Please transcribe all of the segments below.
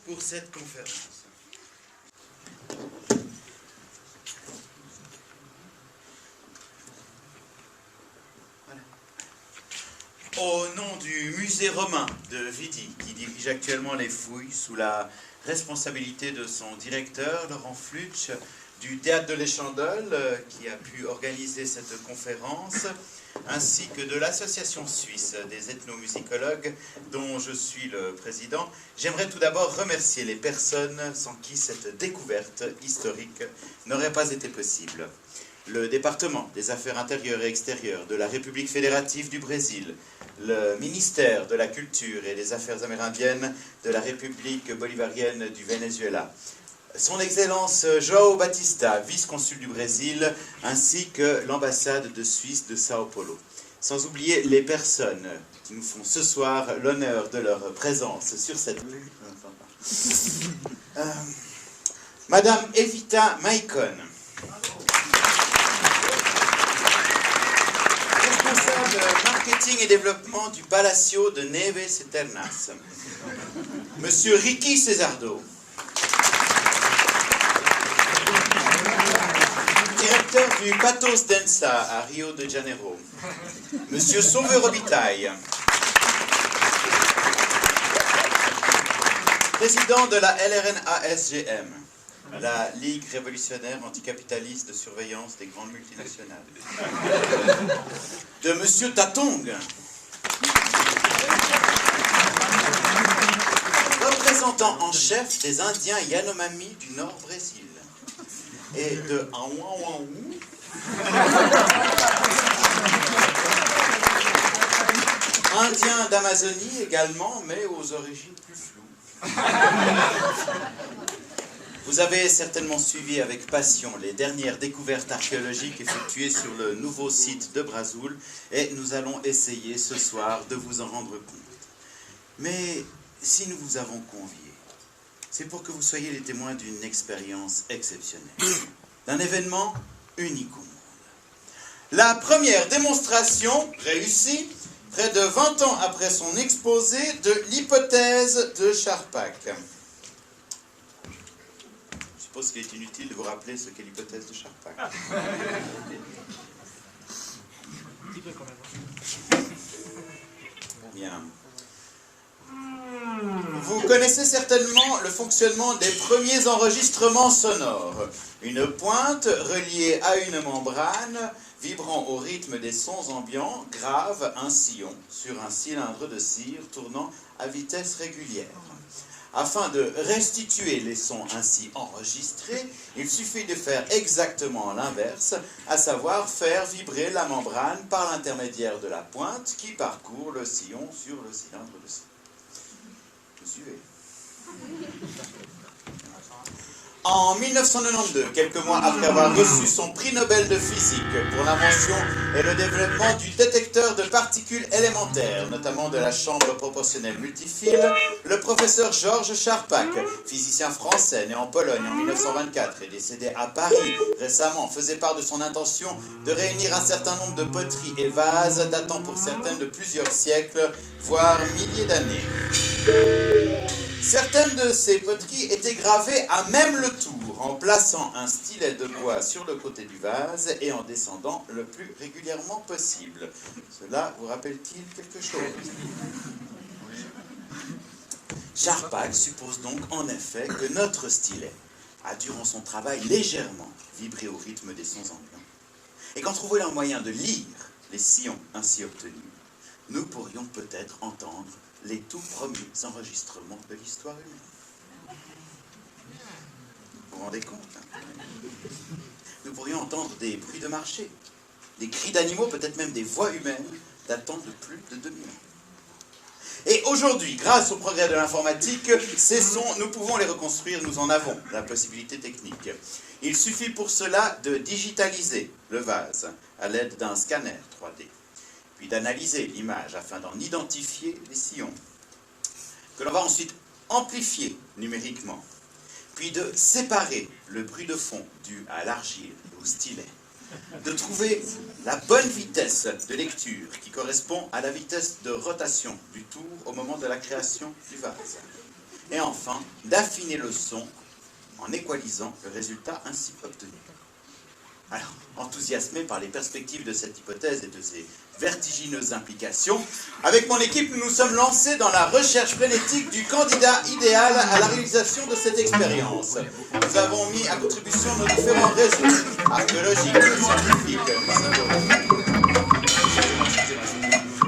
pour cette conférence. Voilà. Au nom du musée romain de Vidi, qui dirige actuellement les fouilles sous la responsabilité de son directeur, Laurent Flutsch, du Théâtre de l'Échandole, qui a pu organiser cette conférence, ainsi que de l'Association suisse des ethnomusicologues, dont je suis le président, j'aimerais tout d'abord remercier les personnes sans qui cette découverte historique n'aurait pas été possible. Le département des Affaires intérieures et extérieures de la République fédérative du Brésil, le ministère de la Culture et des Affaires amérindiennes de la République bolivarienne du Venezuela, son Excellence João Batista, vice-consul du Brésil, ainsi que l'ambassade de Suisse de Sao Paulo. Sans oublier les personnes qui nous font ce soir l'honneur de leur présence sur cette... Madame Evita Maicon, responsable marketing et développement du Palacio de Neves Eternas. Monsieur Ricky Cesardo, directeur du Patos Densa à Rio de Janeiro. Monsieur Sauveur Robitaille, président de la LRNASGM, la Ligue révolutionnaire anticapitaliste de surveillance des grandes multinationales. De Monsieur Tatong, représentant en chef des Indiens Yanomami du Nord Brésil. Et de Anouaouaou, Indien d'Amazonie également, mais aux origines plus floues. Vous avez certainement suivi avec passion les dernières découvertes archéologiques effectuées sur le nouveau site de Brazoul, et nous allons essayer ce soir de vous en rendre compte. Mais si nous vous avons conviés, c'est pour que vous soyez les témoins d'une expérience exceptionnelle, d'un événement unique au monde. La première démonstration réussie, près de 20 ans après son exposé, de l'hypothèse de Charpak. Je suppose qu'il est inutile de vous rappeler ce qu'est l'hypothèse de Charpak. Bien. Vous connaissez certainement le fonctionnement des premiers enregistrements sonores. Une pointe reliée à une membrane vibrant au rythme des sons ambiants grave un sillon sur un cylindre de cire tournant à vitesse régulière. Afin de restituer les sons ainsi enregistrés, il suffit de faire exactement l'inverse, à savoir faire vibrer la membrane par l'intermédiaire de la pointe qui parcourt le sillon sur le cylindre de cire. Vous suivez? En 1992, quelques mois après avoir reçu son prix Nobel de physique pour l'invention et le développement du détecteur de particules élémentaires, notamment de la chambre proportionnelle multifile, le professeur Georges Charpak, physicien français né en Pologne en 1924 et décédé à Paris récemment, faisait part de son intention de réunir un certain nombre de poteries et vases datant pour certaines de plusieurs siècles, voire milliers d'années. Certaines de ces poteries étaient gravées à même le tour, en plaçant un stylet de bois sur le côté du vase et en descendant le plus régulièrement possible. Cela vous rappelle-t-il quelque chose? Charpak suppose donc en effet que notre stylet a, durant son travail, légèrement vibré au rythme des sons ambiants. Et qu'en trouvant un moyen de lire les sillons ainsi obtenus, nous pourrions peut-être entendre les tout premiers enregistrements de l'histoire humaine. Vous vous rendez compte, hein? Nous pourrions entendre des bruits de marché, des cris d'animaux, peut-être même des voix humaines datant de plus de 2000 ans. Et aujourd'hui, grâce au progrès de l'informatique, ces sons, nous pouvons les reconstruire, nous en avons la possibilité technique. Il suffit pour cela de digitaliser le vase à l'aide d'un scanner 3D. Puis d'analyser l'image afin d'en identifier les sillons, que l'on va ensuite amplifier numériquement, puis de séparer le bruit de fond dû à l'argile et au stylet, de trouver la bonne vitesse de lecture qui correspond à la vitesse de rotation du tour au moment de la création du vase, Et enfin, d'affiner le son en équalisant le résultat ainsi obtenu. Alors, enthousiasmé par les perspectives de cette hypothèse et de ses vertigineuses implications, avec mon équipe, nous nous sommes lancés dans la recherche frénétique du candidat idéal à la réalisation de cette expérience. Nous avons mis à contribution nos différents réseaux archéologiques, scientifiques,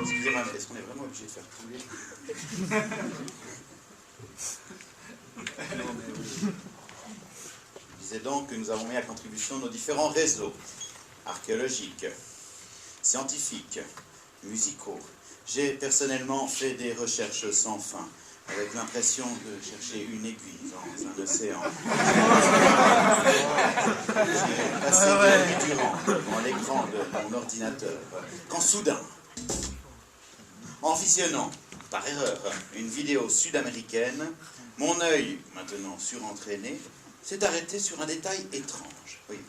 Excusez-moi, mais est-ce qu'on est vraiment obligé de faire tous les... Je disais donc que nous avons mis à contribution nos différents réseaux archéologiques, scientifiques, musicaux. J'ai personnellement fait des recherches sans fin, avec l'impression de chercher une aiguille dans un océan. J'ai passé des nuits durant devant l'écran de mon ordinateur, quand soudain, en visionnant par erreur une vidéo sud-américaine, mon œil, maintenant surentraîné, s'est arrêté sur un détail étrange. Oui.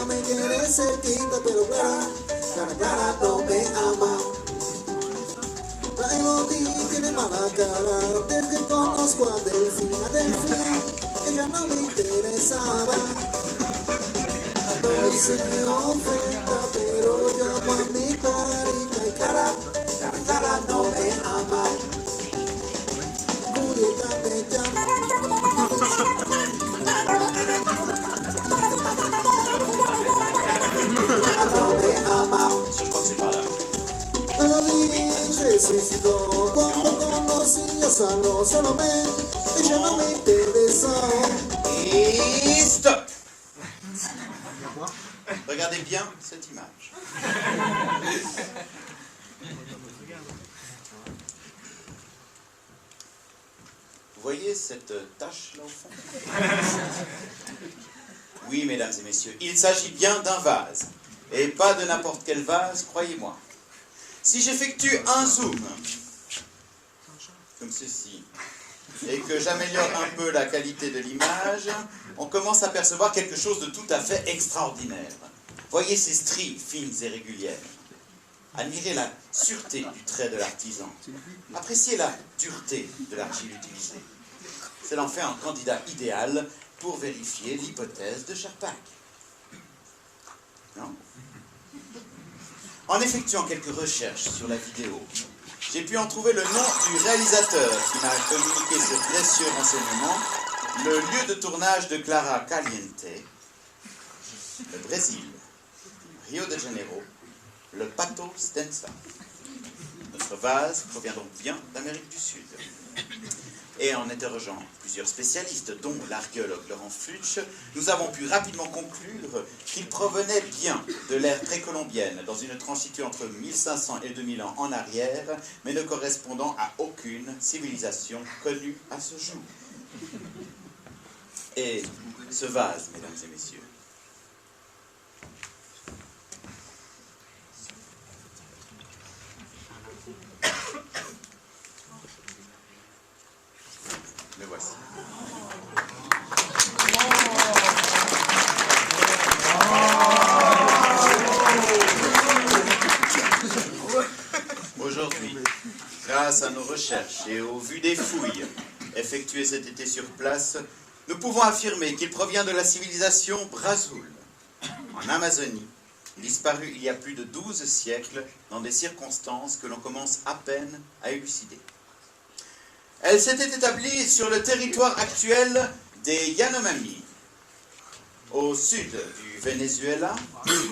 Me quiere cerquita, pero Clara no me ama. La Elodie tiene mala cara, desde que conozco a Delfina, ella no me interesaba. A veces se me ofenda, pero llamo a mi Clarita y Clara no me ama. Julieta me llama. Resucitó cuando conocí a Salomé, ella no me interesó. Et stop! Regardez bien cette image. Vous voyez cette tache là au fond? Oui, mesdames et messieurs, il s'agit bien d'un vase. Et pas de n'importe quel vase, croyez-moi. Si j'effectue un zoom, comme ceci, et que j'améliore un peu la qualité de l'image, on commence à percevoir quelque chose de tout à fait extraordinaire. Voyez ces stries fines et régulières. Admirez la sûreté du trait de l'artisan. Appréciez la dureté de l'argile utilisée. Cela en fait un candidat idéal pour vérifier l'hypothèse de Sherpak. Non ? En effectuant quelques recherches sur la vidéo, j'ai pu en trouver le nom du réalisateur qui m'a communiqué ce précieux renseignement, le lieu de tournage de Clara Caliente, le Brésil, Rio de Janeiro, le Pato Stensa. Notre vase provient donc bien d'Amérique du Sud. Et en interrogeant plusieurs spécialistes, dont l'archéologue Laurent Flutsch, nous avons pu rapidement conclure qu'il provenait bien de l'ère précolombienne, dans une tranche située entre 1500 et 2000 ans en arrière, mais ne correspondant à aucune civilisation connue à ce jour. Et ce vase, mesdames et messieurs, le voici. Aujourd'hui, grâce à nos recherches et au vu des fouilles effectuées cet été sur place, nous pouvons affirmer qu'il provient de la civilisation Brazul, en Amazonie, disparue il y a plus de 12 siècles dans des circonstances que l'on commence à peine à élucider. Elle s'était établie sur le territoire actuel des Yanomami, au sud du Venezuela,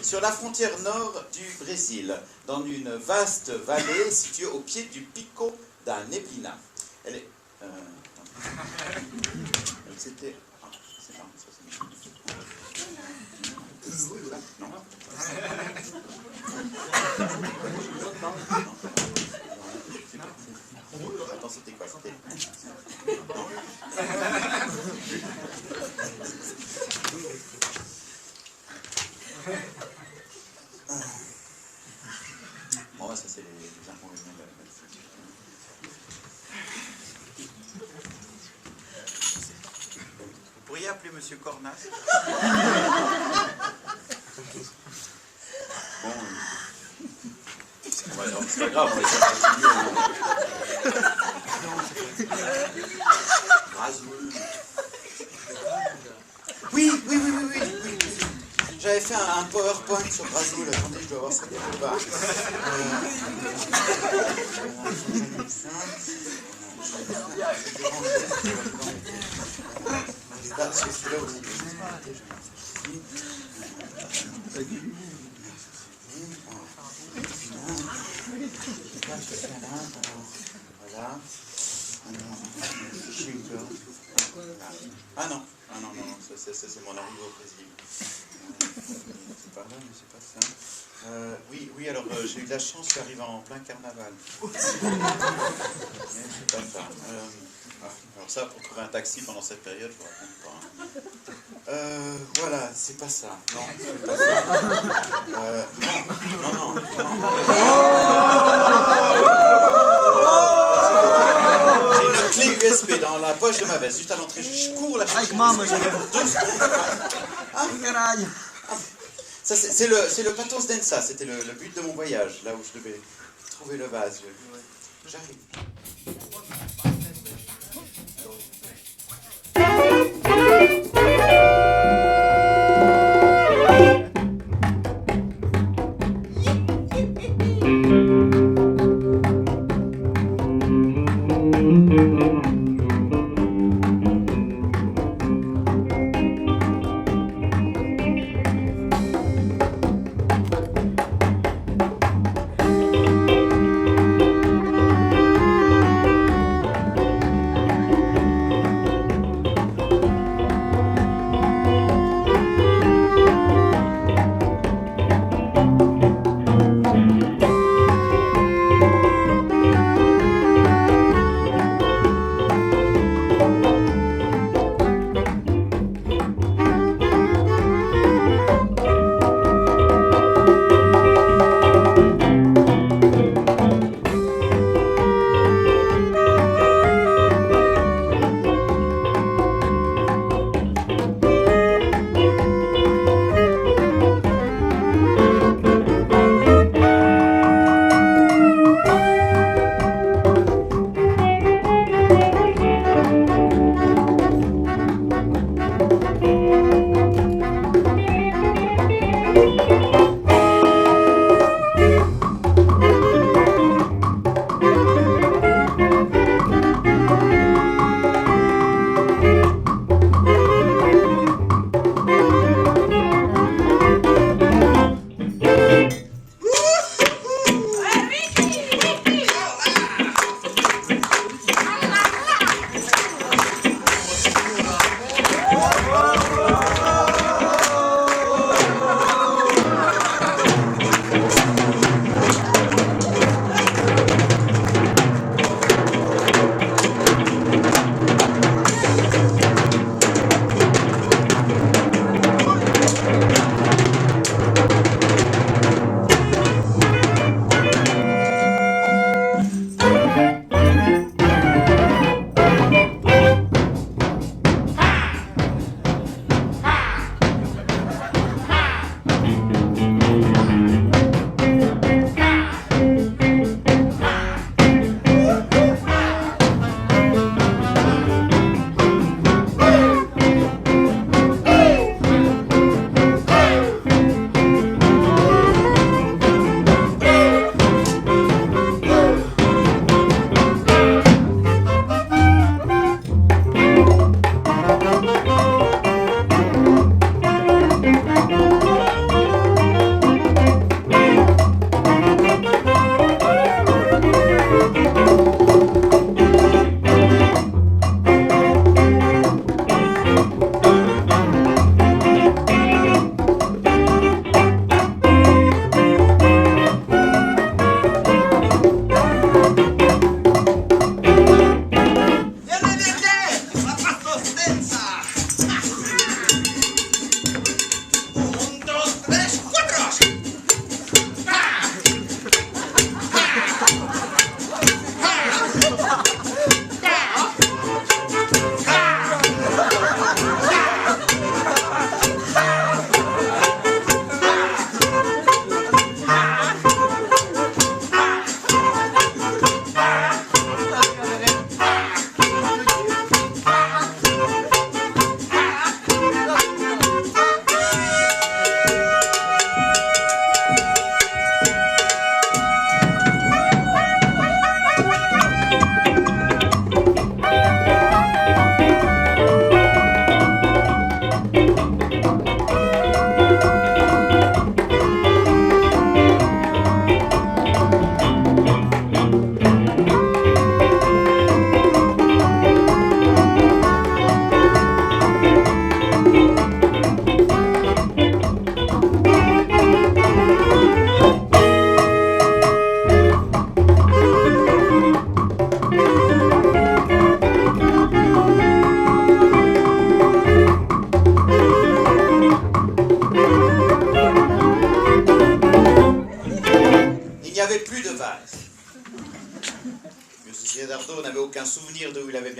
sur la frontière nord du Brésil, dans une vaste vallée située au pied du Pico da Neblina. Elle est... C'était... Ah, c'est marrant, ça, c'est... Non. Attends, c'était quoi? C'était... Bon, ça c'est les inconvénients de la médecine. Vous pourriez appeler Monsieur Cornas? Bon, c'est pas grave, on va essayer de continuer. Rasoul. Oui. J'avais fait un PowerPoint sur Rasoul. Attendez, je dois voir ça quelque part. Celui-là aussi. Voilà. Ah non, ça c'est mon arrivée au Brésil. C'est pas vrai, mais c'est pas ça. Oui, alors j'ai eu de la chance, je suis arrivé en plein carnaval. Mais c'est pas ça. Alors ça, pour trouver un taxi pendant cette période, je vous raconte pas. Voilà, c'est pas ça. Non, c'est pas ça. Non. J'ai une clé USB dans la poche de ma veste, juste à l'entrée. Je cours la chercher. Ça, c'est le pathos d'Ensa, c'était le but de mon voyage, là où je devais trouver le vase. J'arrive.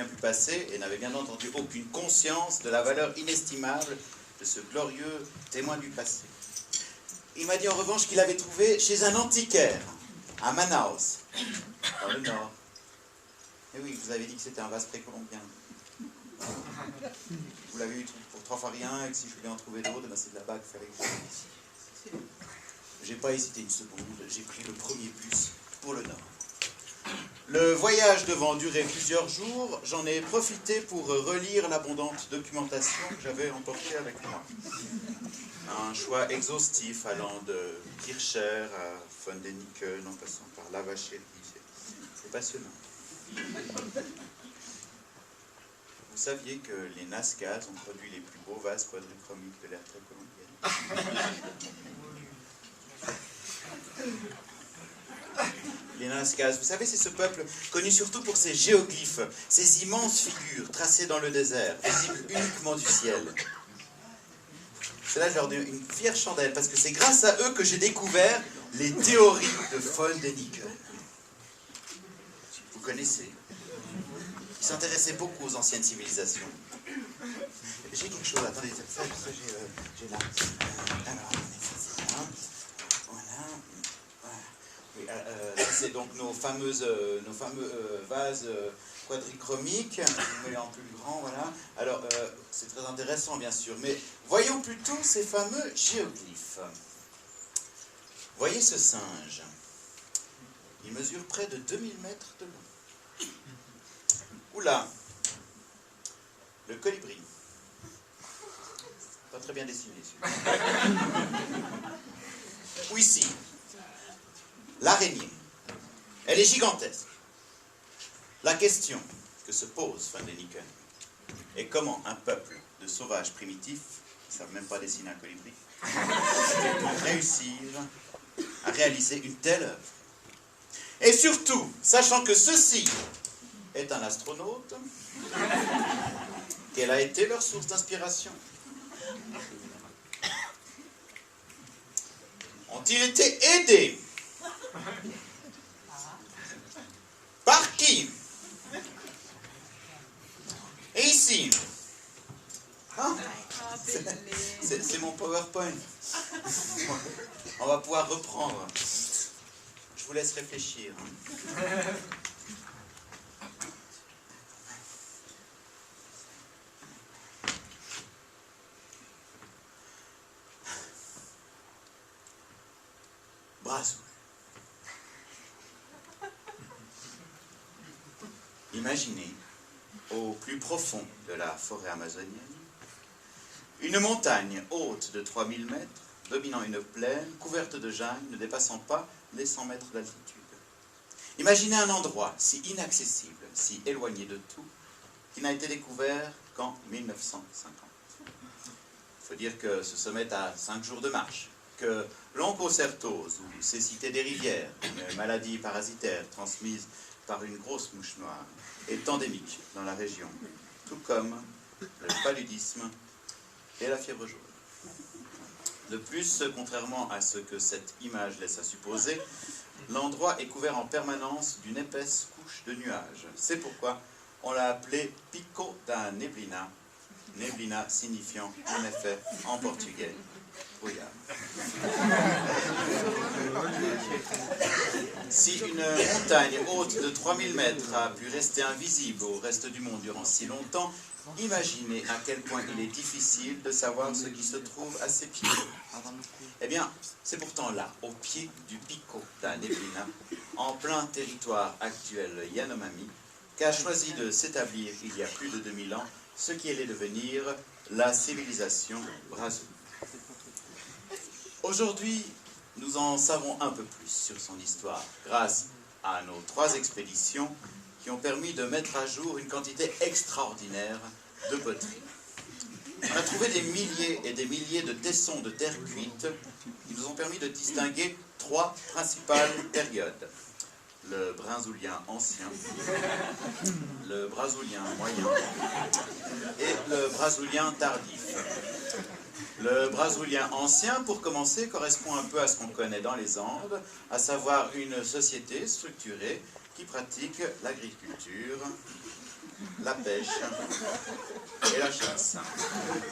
rien pu passer et n'avait bien entendu aucune conscience de la valeur inestimable de ce glorieux témoin du passé. Il m'a dit en revanche qu'il avait trouvé chez un antiquaire, à Manaus, dans le nord. Et oui, vous avez dit que c'était un vase précolombien. Vous l'avez eu pour 3 fois rien, et que si je voulais en trouver d'autres, ben c'est de là-bas qu'il fallait que je... J'ai pas hésité une seconde, j'ai pris le premier bus pour le nord. Le voyage devant durer plusieurs jours, j'en ai profité pour relire l'abondante documentation que j'avais emportée avec moi. Un choix exhaustif allant de Kircher à von Däniken en passant par Lavacherie. C'est passionnant. Vous saviez que les Nazcas ont produit les plus beaux vases quadrichromiques de l'ère précolombienne? Les Nazcas, vous savez, c'est ce peuple connu surtout pour ses géoglyphes, ces immenses figures tracées dans le désert, visibles uniquement du ciel. Cela, je leur donne une fière chandelle, parce que c'est grâce à eux que j'ai découvert les théories de von Däniken. Vous connaissez? Il s'intéressait beaucoup aux anciennes civilisations. J'ai quelque chose, attendez, ça j'ai là. Alors, c'est là. Voilà. Oui, c'est donc nos fameux vases quadrichromiques. Vous voyez en plus grand, voilà. Alors, c'est très intéressant, bien sûr, mais voyons plutôt ces fameux géoglyphes. Voyez ce singe. Il mesure près de 2000 mètres de long. Oula, le colibri. Pas très bien dessiné, celui-là. Ou ici, l'araignée. Elle est gigantesque. La question que se pose von Däniken est comment un peuple de sauvages primitifs, qui ne savent même pas dessiner un colibri, peut réussir à réaliser une telle œuvre. Et surtout, sachant que ceci est un astronaute, quelle a été leur source d'inspiration? Ont-ils été aidés? Par qui? Et ici, hein? C'est mon PowerPoint. On va pouvoir reprendre. Je vous laisse réfléchir. Brazoul. Imaginez, au plus profond de la forêt amazonienne, une montagne haute de 3000 mètres, dominant une plaine, couverte de jungle, ne dépassant pas les 100 mètres d'altitude. Imaginez un endroit si inaccessible, si éloigné de tout, qui n'a été découvert qu'en 1950. Il faut dire que ce sommet a 5 jours de marche, que l'onchocertose, ou cécité des rivières, une maladie parasitaire transmise par une grosse mouche noire, est endémique dans la région, tout comme le paludisme et la fièvre jaune. De plus, contrairement à ce que cette image laisse à supposer, l'endroit est couvert en permanence d'une épaisse couche de nuages. C'est pourquoi on l'a appelé Pico da Neblina, neblina signifiant en effet en portugais brouillard. Si une montagne haute de 3000 mètres a pu rester invisible au reste du monde durant si longtemps, imaginez à quel point il est difficile de savoir ce qui se trouve à ses pieds. Eh bien, c'est pourtant là, au pied du Pico da Neblina, en plein territoire actuel Yanomami, qu'a choisi de s'établir il y a plus de 2000 ans ce qui allait devenir la civilisation Brazoul. Aujourd'hui, nous en savons un peu plus sur son histoire, grâce à nos 3 expéditions qui ont permis de mettre à jour une quantité extraordinaire de poteries. On a trouvé des milliers et des milliers de tessons de terre cuite qui nous ont permis de distinguer 3 principales périodes. Le Brazoulien ancien, le Brazoulien moyen et le Brazoulien tardif. Le Brazoulien ancien, pour commencer, correspond un peu à ce qu'on connaît dans les Andes, à savoir une société structurée qui pratique l'agriculture la pêche et la chasse.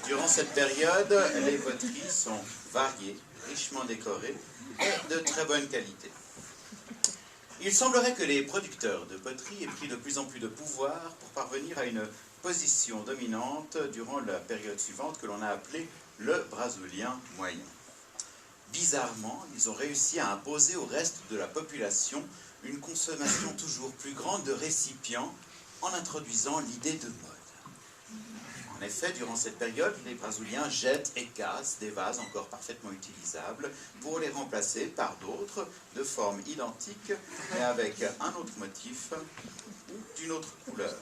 Durant cette période, les poteries sont variées, richement décorées et de très bonne qualité. Il semblerait que les producteurs de poterie aient pris de plus en plus de pouvoir pour parvenir à une position dominante durant la période suivante que l'on a appelée le Brazilien moyen. Bizarrement, ils ont réussi à imposer au reste de la population une consommation toujours plus grande de récipients en introduisant l'idée de mode. En effet, durant cette période, les Brésiliens jettent et cassent des vases encore parfaitement utilisables pour les remplacer par d'autres de forme identique mais avec un autre motif ou d'une autre couleur.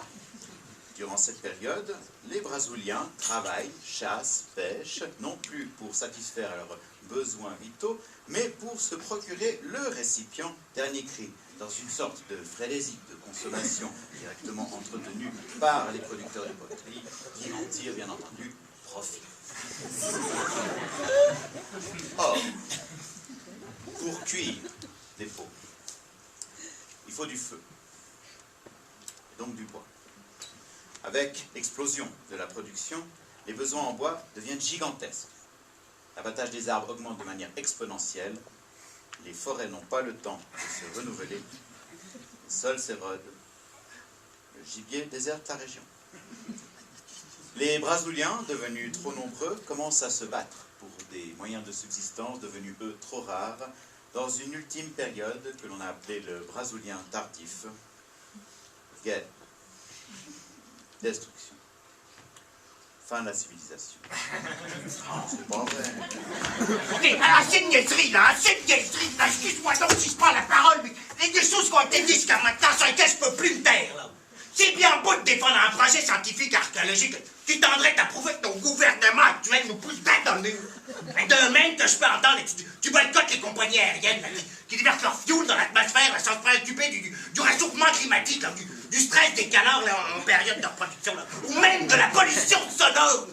Durant cette période, les Brésiliens travaillent, chassent, pêchent, non plus pour satisfaire leurs besoins vitaux, mais pour se procurer le récipient dernier cri, dans une sorte de frénésie de consommation directement entretenue par les producteurs de poterie, qui en tirent bien entendu profit. Or, pour cuire des pots, il faut du feu, et donc du bois. Avec l'explosion de la production, les besoins en bois deviennent gigantesques. L'abattage des arbres augmente de manière exponentielle. Les forêts n'ont pas le temps de se renouveler. Les sols s'érodent. Le gibier déserte la région. Les Brésiliens, devenus trop nombreux, commencent à se battre pour des moyens de subsistance devenus, eux, trop rares, dans une ultime période que l'on a appelée le Brésilien tardif. Guerre. Destruction. Fin de la civilisation. Oh, c'est pas vrai. Ok, alors c'est une niaiserie là, excuse-moi donc si je prends la parole, mais les deux choses qui ont été dites jusqu'à maintenant sur lesquelles je peux plus me taire, là. C'est bien beau de défendre un projet scientifique archéologique qui tendrait à prouver que nos gouvernements actuels nous poussent tête dans le mur. De même que je peux entendre que tu boycottes les compagnies aériennes là, qui déversent leur fioul dans l'atmosphère sans se préoccuper du réchauffement climatique, là, du stress des canards là, en période de reproduction, là, ou même de la pollution sonore.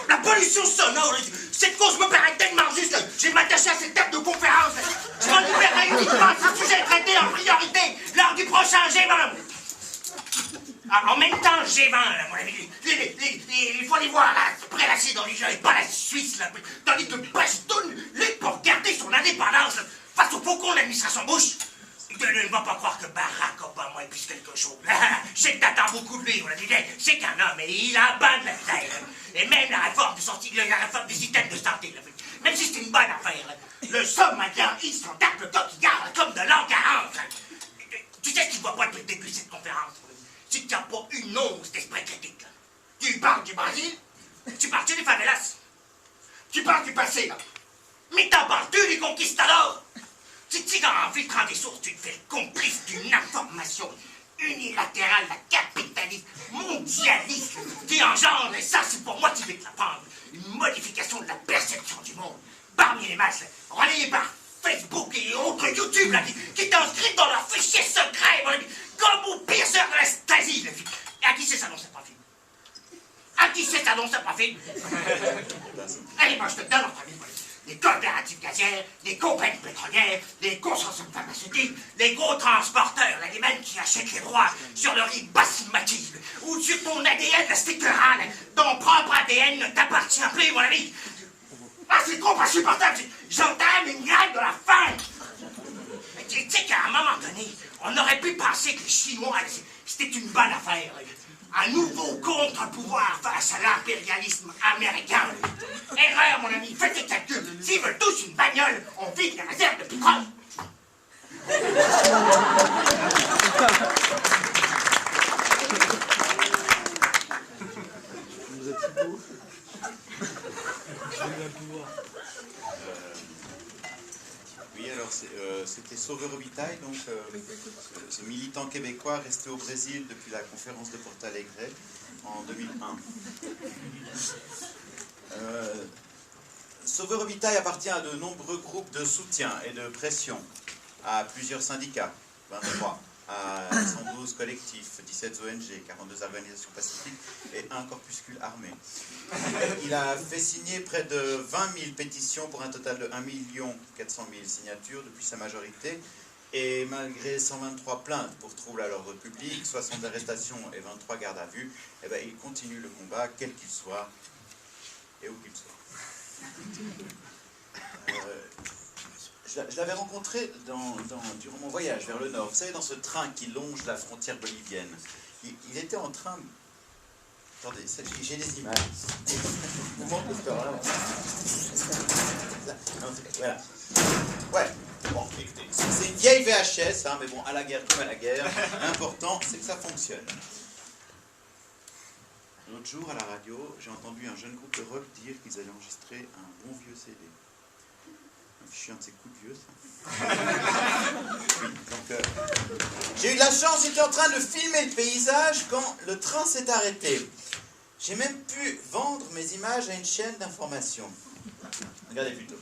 La pollution sonore, cette cause me paraît tellement juste. Je vais m'attacher à cette table de conférence. Je m'en libérerai uniquement si ce sujet traité en priorité lors du prochain G20. En même temps, G20, là, mon ami, il faut les voir là, prélassés dans les jeux, et pas la Suisse, là, tandis que Bastoun lutte pour garder son indépendance là, face au faucon de l'administration Bush. Ne va pas croire que Barack Obama est plus quelque chose. Je sais que t'attends beaucoup de lui, on l'a dit, c'est qu'un homme, et il a ban de la terre. Et même la réforme du système de santé, là, même si c'est une bonne affaire, le somme maintenant, ils sont le coquillard, comme de l'an 40. Tu sais ce qu'il ne voit pas depuis le début de cette conférence? C'est qu'il n'y a pas une once d'esprit critique. Là. Tu parles du Brésil, tu parles des favelas, tu parles du passé, là. Mais t'en parles-tu des conquistadors? C'est en filtrant des sources, tu te fais complice d'une information unilatérale, la capitaliste, mondialiste, qui engendre, et ça c'est pour moi qui vais te l'apprendre, une modification de la perception du monde, parmi les masses, relayée par Facebook et autres YouTube, là, qui t'inscrivent dans leur fichier secret, comme au pire sœur de la Stasi. Et à qui c'est ça dans cette profil? À qui c'est ça dans cette profil? Allez, moi je te donne notre avis. Les coopératives gazières, les compagnies pétrolières, les consortiums pharmaceutiques, les gros transporteurs, là, les mêmes qui achètent les droits sur le riz basmati, ou sur ton ADN spectral, ton propre ADN ne t'appartient plus, mon ami. Ah, c'est trop insupportable, j'entame une grève de la faim. Tu sais qu'à un moment donné, on aurait pu penser que les Chinois, c'était une bonne affaire. Un nouveau contre-pouvoir face à l'impérialisme américain. Erreur, mon ami, faites tes calculs. S'ils veulent tous une bagnole, on vide les réserves de pétrole. Vous êtes si beau. J'ai eu un pouvoir. Oui, alors c'était Sauveur Robitaille, donc ce militant québécois resté au Brésil depuis la conférence de Porto Alegre en 2001. Sauveur Robitaille appartient à de nombreux groupes de soutien et de pression, à plusieurs syndicats, 23, à 112 collectifs, 17 ONG, 42 organisations pacifiques et un corpuscule armé. Il a fait signer près de 20 000 pétitions pour un total de 1 400 000 signatures depuis sa majorité Et malgré 123 plaintes pour trouble à l'ordre public, 60 arrestations et 23 gardes à vue, eh ben, il continue le combat, quel qu'il soit, et où qu'il soit. Je l'avais rencontré durant mon voyage vers le nord. Vous savez, dans ce train qui longe la frontière bolivienne. Il était en train... Attendez, j'ai des images. Vous montrez le score, là. Voilà. Ouais. Bon, écoutez, c'est une vieille VHS, hein, mais bon, à la guerre comme à la guerre, l'important, c'est que ça fonctionne. L'autre jour, à la radio, j'ai entendu un jeune groupe de rock dire qu'ils allaient enregistrer un bon vieux CD. Je suis un de ces coups de vieux, ça. Oui, donc, j'ai eu de la chance, j'étais en train de filmer le paysage quand le train s'est arrêté. J'ai même pu vendre mes images à une chaîne d'information. Regardez plutôt.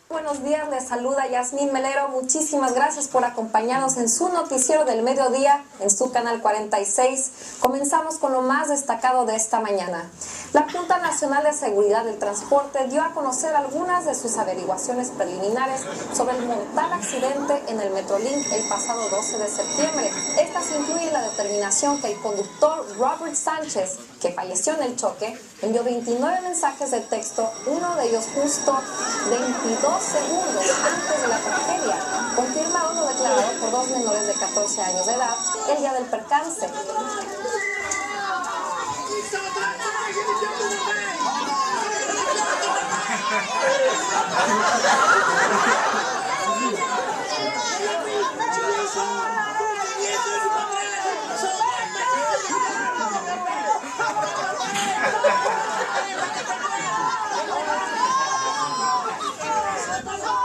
Buenos días, les saluda Yasmín Melero. Muchísimas gracias por acompañarnos en su noticiero del mediodía en su canal 46. Comenzamos con lo más destacado de esta mañana. La Junta Nacional de Seguridad del Transporte dio a conocer algunas de sus averiguaciones preliminares sobre el mortal accidente en el Metrolink el pasado 12 de septiembre. Estas incluyen la determinación que el conductor Robert Sánchez, que falleció en el choque, envió 29 mensajes de texto, uno de ellos justo 22 segundos antes de la tragedia, confirmado lo declarado por dos menores de 14 años de edad el día del percance.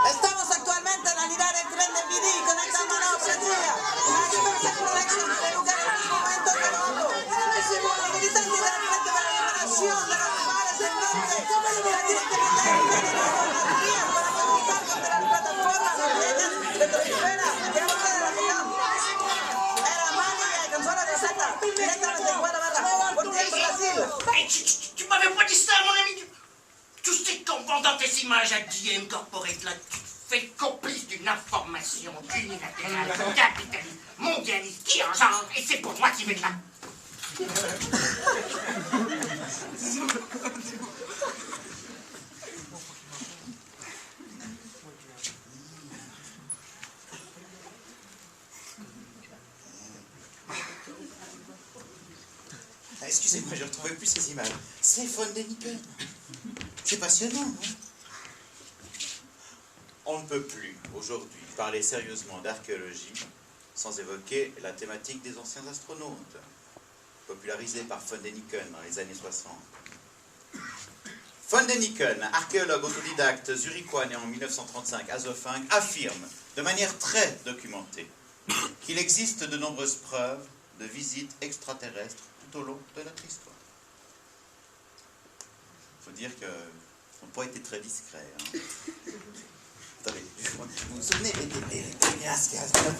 Estamos actualmente en la unidad del tren de Vidí, conectando a la oficina. Aquí vamos a conexión de lugar en un momento de nuevo. Los militantes de la Frente para la Liberación de los Mares del Norte, la directamente de la Guía para comunicar contra las plataformas de redes de Trojimera, que no puede la región. Era Mani y Gonzalo de Zeta, directamente de Guadalajara, por tiempo Brasil. Tu m'avais pas dit ça, mon ami. Tu sais qu'en vendant tes images à DM Corporate, là, tu fais le complice d'une information unilatérale, capitaliste, mondialiste, qui engendre, et c'est pour moi qui vais de là. Excusez-moi, je ne retrouvais plus ces images. C'est Von Däniken. C'est passionnant, hein? On ne peut plus, aujourd'hui, parler sérieusement d'archéologie sans évoquer la thématique des anciens astronautes, popularisée par Von Däniken dans les années 60. Von Däniken, archéologue autodidacte zurichois né en 1935 à Zofingue, affirme de manière très documentée qu'il existe de nombreuses preuves de visites extraterrestres tout au long de notre histoire. Il faut dire qu'on n'a pas été très discret. Hein. Attendez, vous vous souvenez des Pénias qui restent là?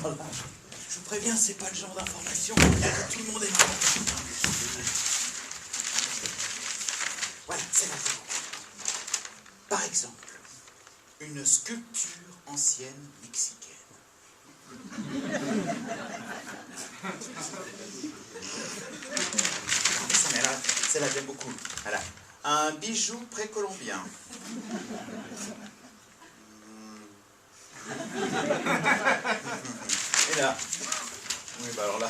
Je vous préviens, c'est pas le genre d'information que tout le monde est marrant. Voilà, c'est là. Par exemple, une sculpture ancienne mexicaine. Celle-là, j'aime beaucoup. Voilà. Un bijou précolombien. Et là, oui, bah alors là,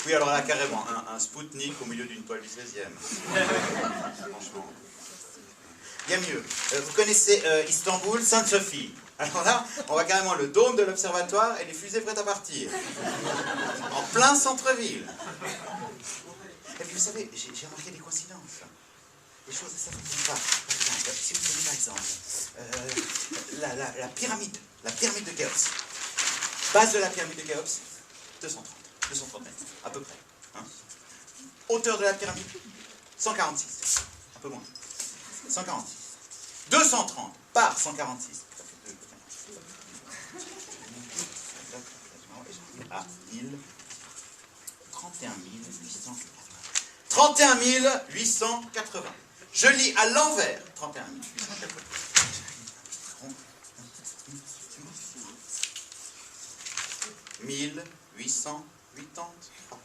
oui, alors là, carrément, un Spoutnik au milieu d'une toile du 16e. Franchement. Il y a mieux. Vous connaissez Istanbul, Sainte-Sophie. Alors là, on voit carrément le dôme de l'observatoire et les fusées prêtes à partir. En plein centre-ville. Et puis vous savez, j'ai remarqué des coïncidences. Des choses assez intéressantes. Par exemple, si vous prenez par exemple la pyramide de Khéops. Base de la pyramide de Khéops, 230 mètres, à peu près. Hein. Hauteur de la pyramide, 146, un peu moins. 146. 230 par 146. Ah, 31 880. Je lis à l'envers. 31 880. 1883.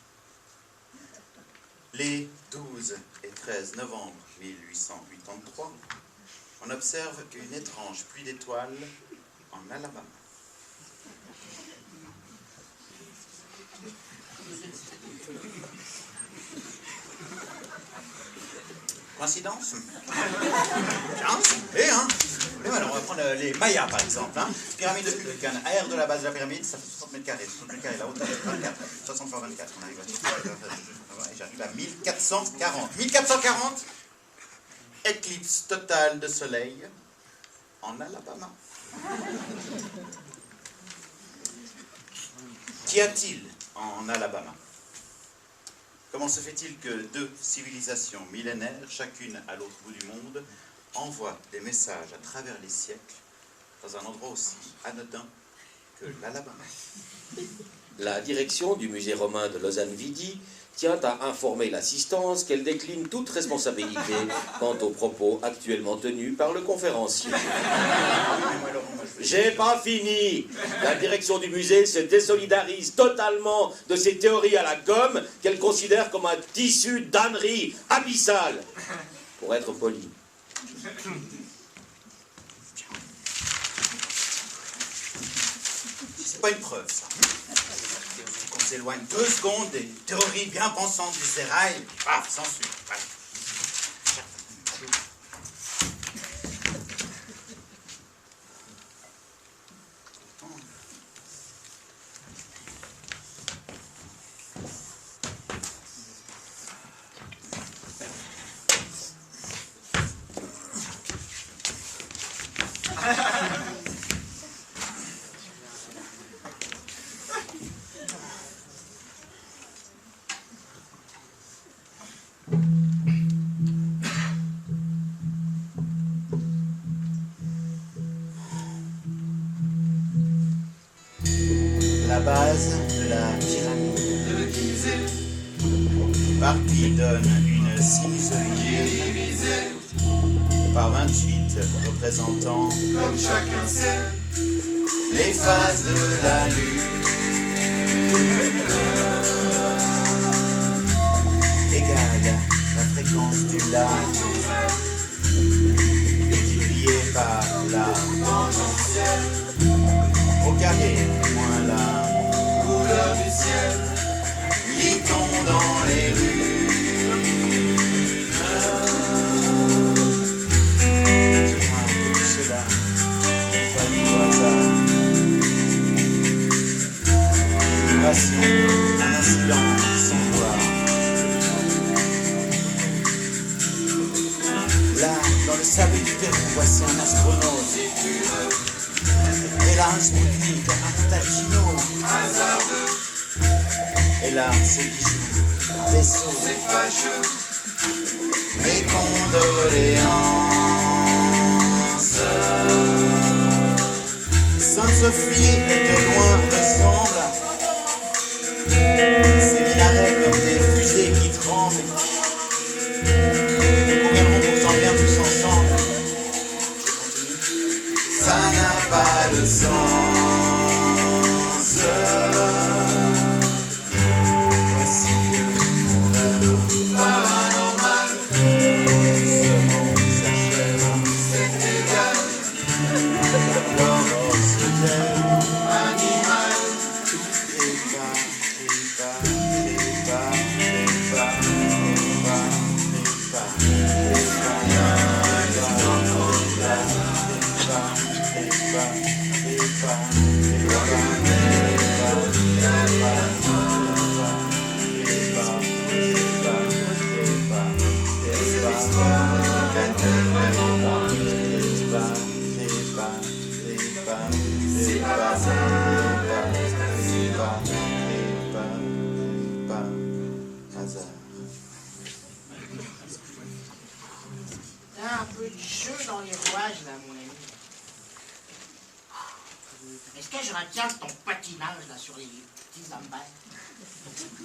Les 12 et 13 novembre 1883, on observe une étrange pluie d'étoiles en Alabama. Coïncidence? Et alors, on va prendre les Mayas, par exemple. Pyramide de Kukulkan, aire de la base de la pyramide, ça fait 60 mètres carrés. 60 mètres carrés, la hauteur est 24. 60 fois 24, on arrive à... J'arrive à 1440. 1440, éclipse totale de soleil en Alabama. Qu'y a-t-il en Alabama? Comment se fait-il que deux civilisations millénaires, chacune à l'autre bout du monde, envoient des messages à travers les siècles dans un endroit aussi anodin que l'Alabama? La direction du musée romain de Lausanne-Vidi tient à informer l'assistance qu'elle décline toute responsabilité quant aux propos actuellement tenus par le conférencier. J'ai pas fini. La direction du musée se désolidarise totalement de ces théories à la gomme qu'elle considère comme un tissu d'ânerie abyssale. Pour être poli. C'est pas une preuve, ça. On s'éloigne 2 secondes des théories bien pensantes du sérail, paf, censure. La base de la pyramide par qui donne une sinusoïde par 28 représentant, comme chacun sait, les phases de la lune égale la fréquence du La multipliée par la tangentielle au carré moins la couleur du ciel. Lit-on dans les rues dis-moi tout cela, pas du hasard. Une passion, un incident sans gloire. Là, dans le sable du Pérou, voici un astronaute. Et là, un Spoutnik, un Tachino. Et là, c'est bijoux, un vaisseau. C'est fâcheux. Mes condoléances. Sainte-Sophie, de loin, ressemble. Ces minarets comme des fusées qui tremblent. Nous conviendrons pourtant bien tous ensemble. Ça n'a pas de sens. Voici que mon rêve paranormal. Ce monde s'achève, c'est égal. L'horreur se lève, animal. Un peu de jeu dans les rouages, là, mon ami. Est-ce que je retiens ton patinage, là, sur les petits ambaires?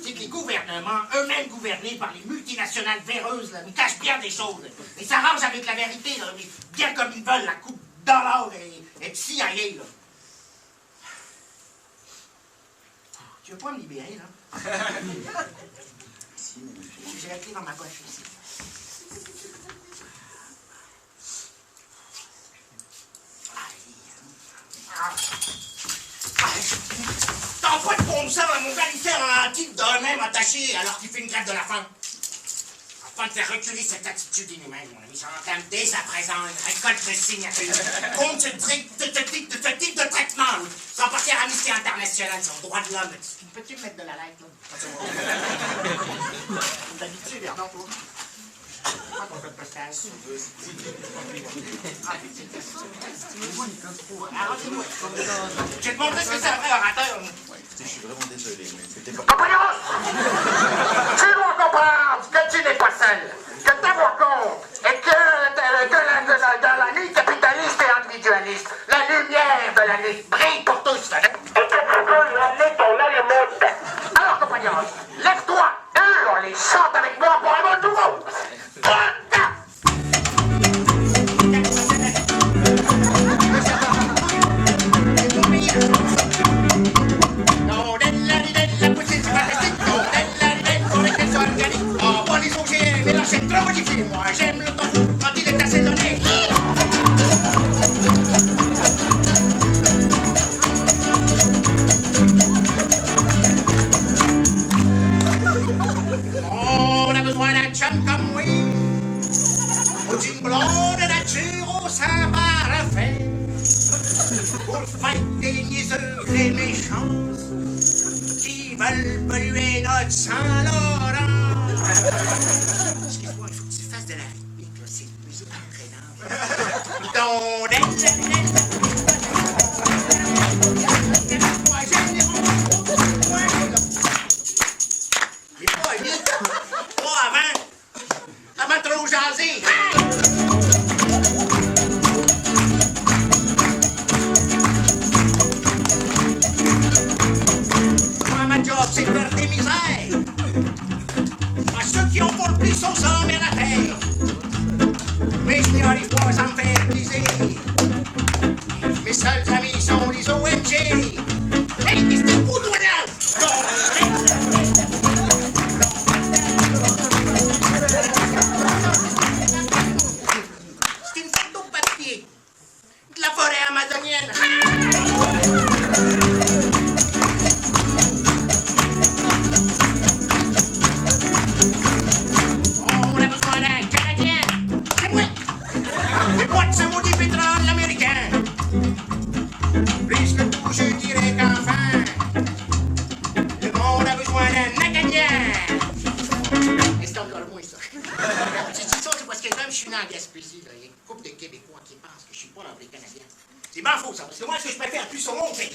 C'est que les gouvernements, eux-mêmes gouvernés par les multinationales véreuses, là, nous cachent bien des choses. Et ça range avec la vérité, là, mais bien comme ils veulent, la coupe $$ et de CIA, là. Tu veux pas me libérer, là? Si, mon monsieur. J'ai la clé dans ma poche, ici. T'as pas de bon sang, mon gars, il fait un type d'un même attaché alors qu'il fait une grève de la faim. Afin de faire reculer cette attitude inhumaine, mon ami, j'entame dès à présent une récolte de signatures contre ce type de traitement, sans porter à Amnesty International sur le droit de l'homme. Peux-tu me mettre de la light, là? D'habitude, Bernard, toi. Pas ton code postal. Arrangez-moi. Je vais te montrer ce que c'est un vrai orateur. Ouais, écoutez, je suis vraiment désolé, mais c'était pas... Compagnons! Tu dois comprendre que tu n'es pas seul, que ta voix compte, et que dans la nuit capitaliste et individualiste, la lumière de la nuit brille pour tous. Et que tu peux lui amener ton alémoute. Alors, compagnons, lève-toi, hurle et chante avec moi pour un monde nouveau. C'est trop modifié, moi j'aime le temps quand il est assaisonné. On a besoin d'un chum comme oui, ou d'une blonde nature au sein parfait, pour faire des niaiseux, des méchances, qui veulent polluer notre Saint-Laurent. Excuse-moi, il faut que tu fasses de la rythmique, là. C'est une musique entraînante. Mais pas vite, pas avant de trop jaser. Moi, ma job, c'est de faire des misères. Ceux qui ont pour le plus sont hommes et la terre. Mais je n'y arrive pas sans me faire plaisir. Mes seuls amis sont les OMG. Hey, qu'est-ce que tu fous, toi, là? C'est une photo de papier de la forêt amazonienne. C'est bien faux, ça, parce que moi, ce que je préfère plus au monde, c'est...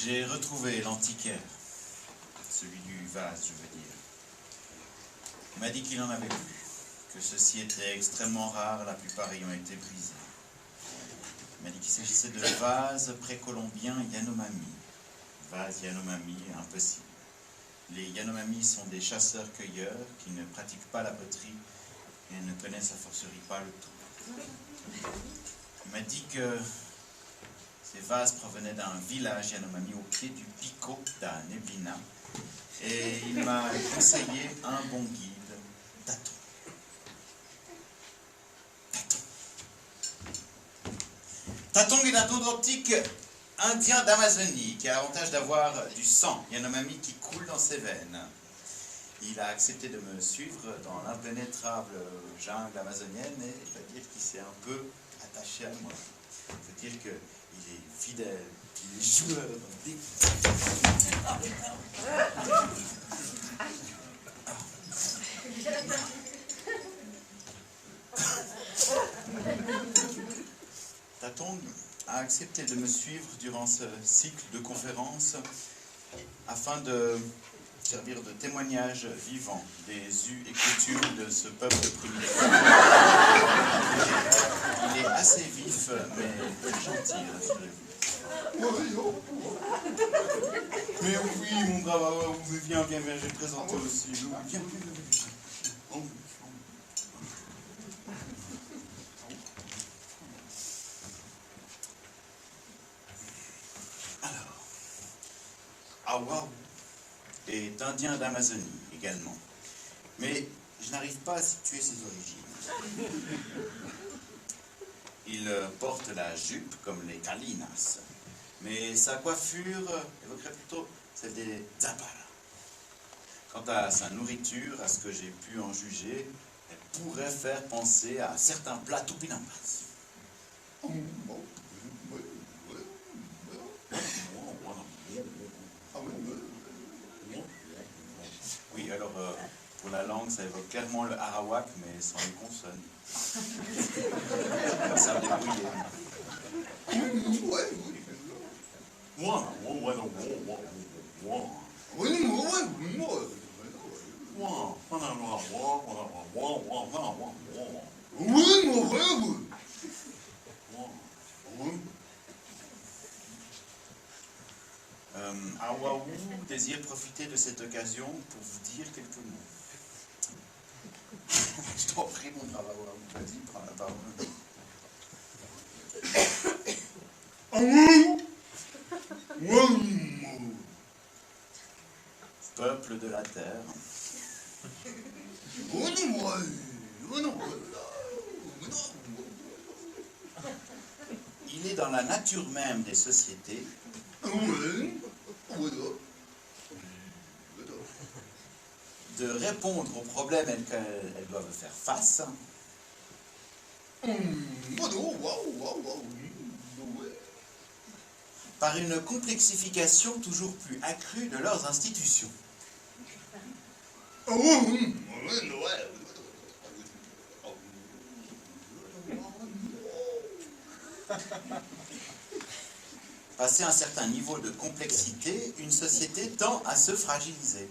J'ai retrouvé l'antiquaire, celui du vase, je veux dire. Il m'a dit qu'il en avait plus, que ceci était extrêmement rare, la plupart ayant été brisés. Il m'a dit qu'il s'agissait de vases précolombiens Yanomami. Vases Yanomami, impossible. Les Yanomami sont des chasseurs-cueilleurs qui ne pratiquent pas la poterie et ne connaissent a fortiori pas le tout. Il m'a dit que ces vases provenaient d'un village Yanomami au pied du Pico da Neblina et il m'a conseillé un bon guide, Taton. Taton est un authentique indien d'Amazonie qui a l'avantage d'avoir du sang Yanomami qui coule dans ses veines. Il a accepté de me suivre dans l'impénétrable jungle amazonienne et je dois dire qu'il s'est un peu attaché à moi. Je veux dire qu'il est fidèle, qu'il est joueur. Taton a accepté de me suivre durant ce cycle de conférences afin de servir de témoignage vivant des us et coutumes de ce peuple primitif. Il est assez vif, mais très gentil, rassurez-vous. Mais oui, mon brave, viens, je vais te présenter aussi. Viens. Awa est indien d'Amazonie également. Mais je n'arrive pas à situer ses origines. Il porte la jupe comme les Kalinas, mais sa coiffure évoquerait plutôt celle des Zapala. Quant à sa nourriture, à ce que j'ai pu en juger, elle pourrait faire penser à certains plats tupinampas. Oui, alors, pour la langue, ça évoque clairement le arawak, mais sans les consonnes. Ça me débrouiller. Awaou désire profiter de cette occasion pour vous dire quelques mots. Je t'en prie, mon brave Awaou, vas-y, prends la parole. Peuple de la terre. Il est dans la nature même des sociétés de répondre aux problèmes auxquels elles doivent faire face par une complexification toujours plus accrue de leurs institutions. Passé un certain niveau de complexité, une société tend à se fragiliser.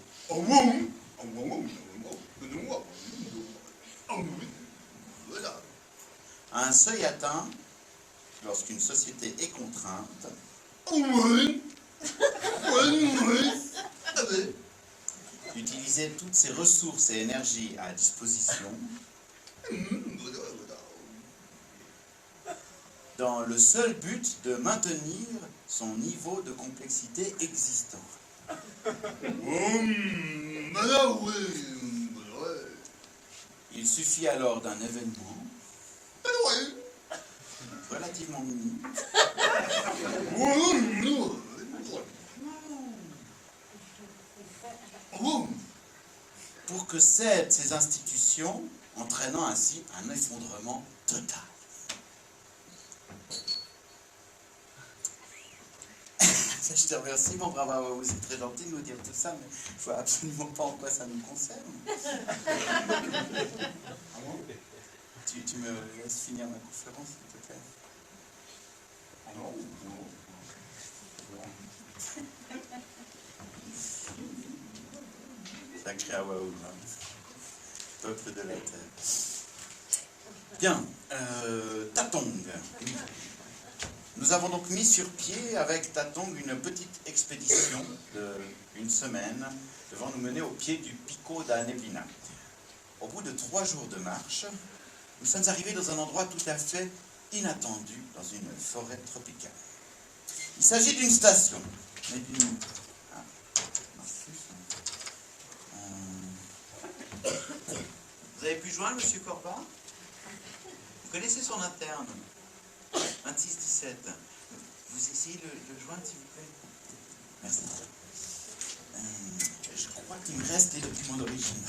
À un seuil atteint, lorsqu'une société est contrainte, d'utiliser toutes ses ressources et énergies à disposition dans le seul but de maintenir son niveau de complexité existant. Il suffit alors d'un événement relativement minime pour que cèdent ces institutions, entraînant ainsi un effondrement total. Je te remercie, mon brave Awaou, c'est très gentil de nous dire tout ça, mais je vois absolument pas en quoi ça nous concerne. Tu me laisses finir ma conférence, s'il te plaît? Non. Sacré Awaoul, peuple de la terre. Bien, Tatong. Nous avons donc mis sur pied avec Tatong une petite expédition d'une semaine devant nous mener au pied du Pico da Neblina. Au bout de 3 jours de marche, nous sommes arrivés dans un endroit tout à fait inattendu dans une forêt tropicale. Il s'agit d'une station, mais d'une... Ah, non, vous avez pu joindre M. Corbin? Vous connaissez son interne? 2617. Vous essayez de le joindre, s'il vous plaît? Merci. Je crois qu'il me reste les documents d'origine.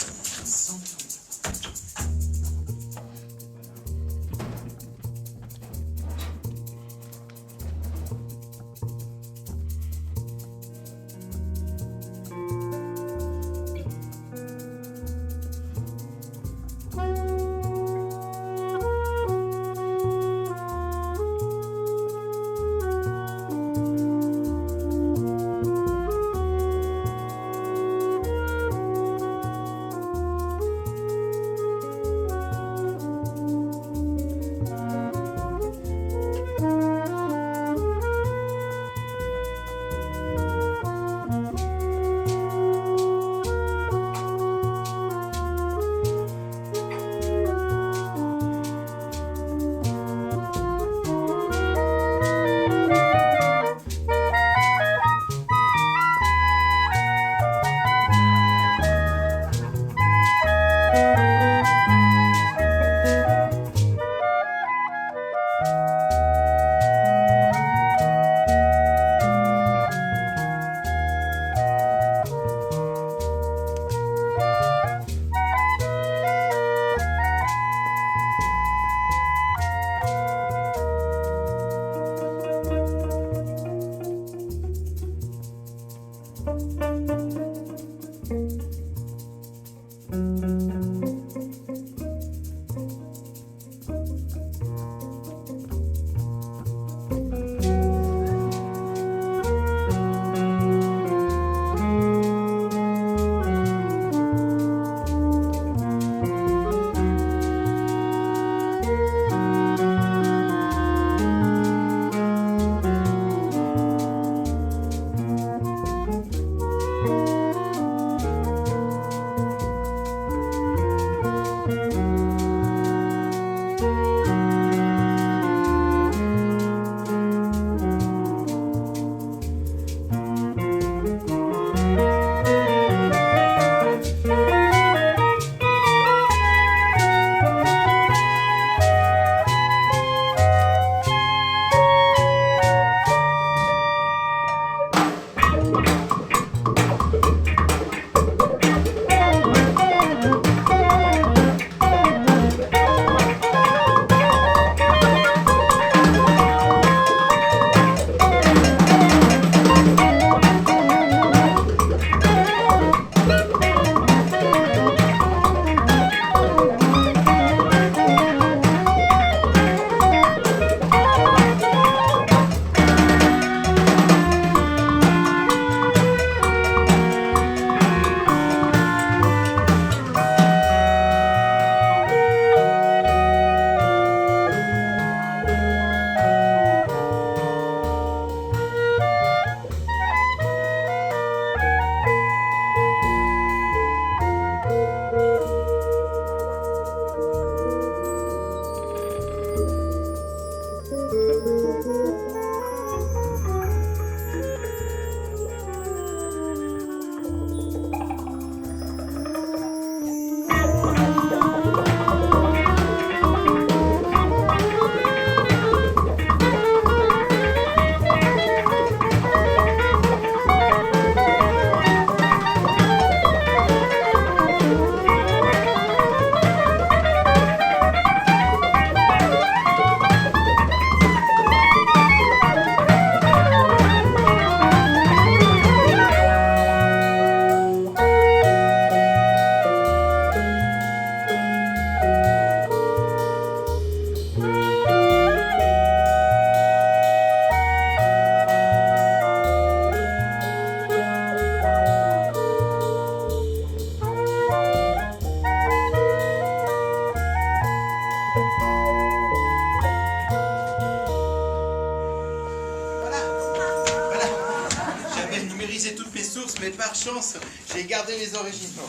révisé toutes mes sources, mais par chance, j'ai gardé les originaux.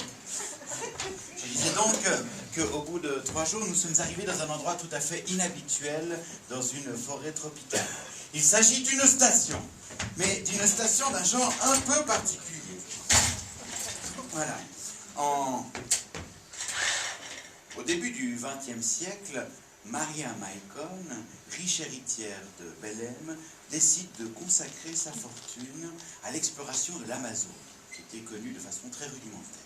Je disais donc qu'au bout de 3 jours, nous sommes arrivés dans un endroit tout à fait inhabituel, dans une forêt tropicale. Il s'agit d'une station, mais d'une station d'un genre un peu particulier. Voilà. Au début du XXe siècle, Maria Maicon, riche héritière de Belém, décide de consacrer sa fortune à l'exploration de l'Amazone, qui était connue de façon très rudimentaire.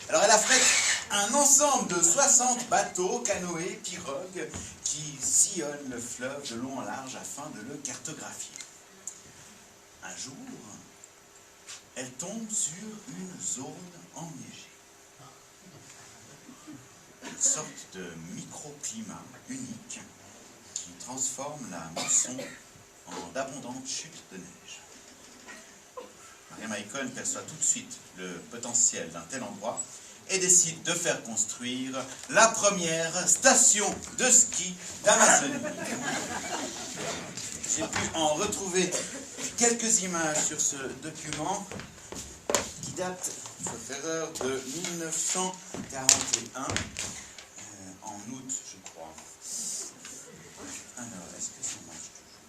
Alors elle affrète un ensemble de 60 bateaux, canoës, pirogues, qui sillonnent le fleuve de long en large afin de le cartographier. Un jour, elle tombe sur une zone enneigée. Une sorte de microclimat unique qui transforme la mousson en d'abondantes chutes de neige. Maria Maicon perçoit tout de suite le potentiel d'un tel endroit et décide de faire construire la première station de ski d'Amazonie. J'ai pu en retrouver quelques images sur ce document qui date, sauf erreur, de 1941, en août, je crois. Alors, est-ce que ça marche toujours?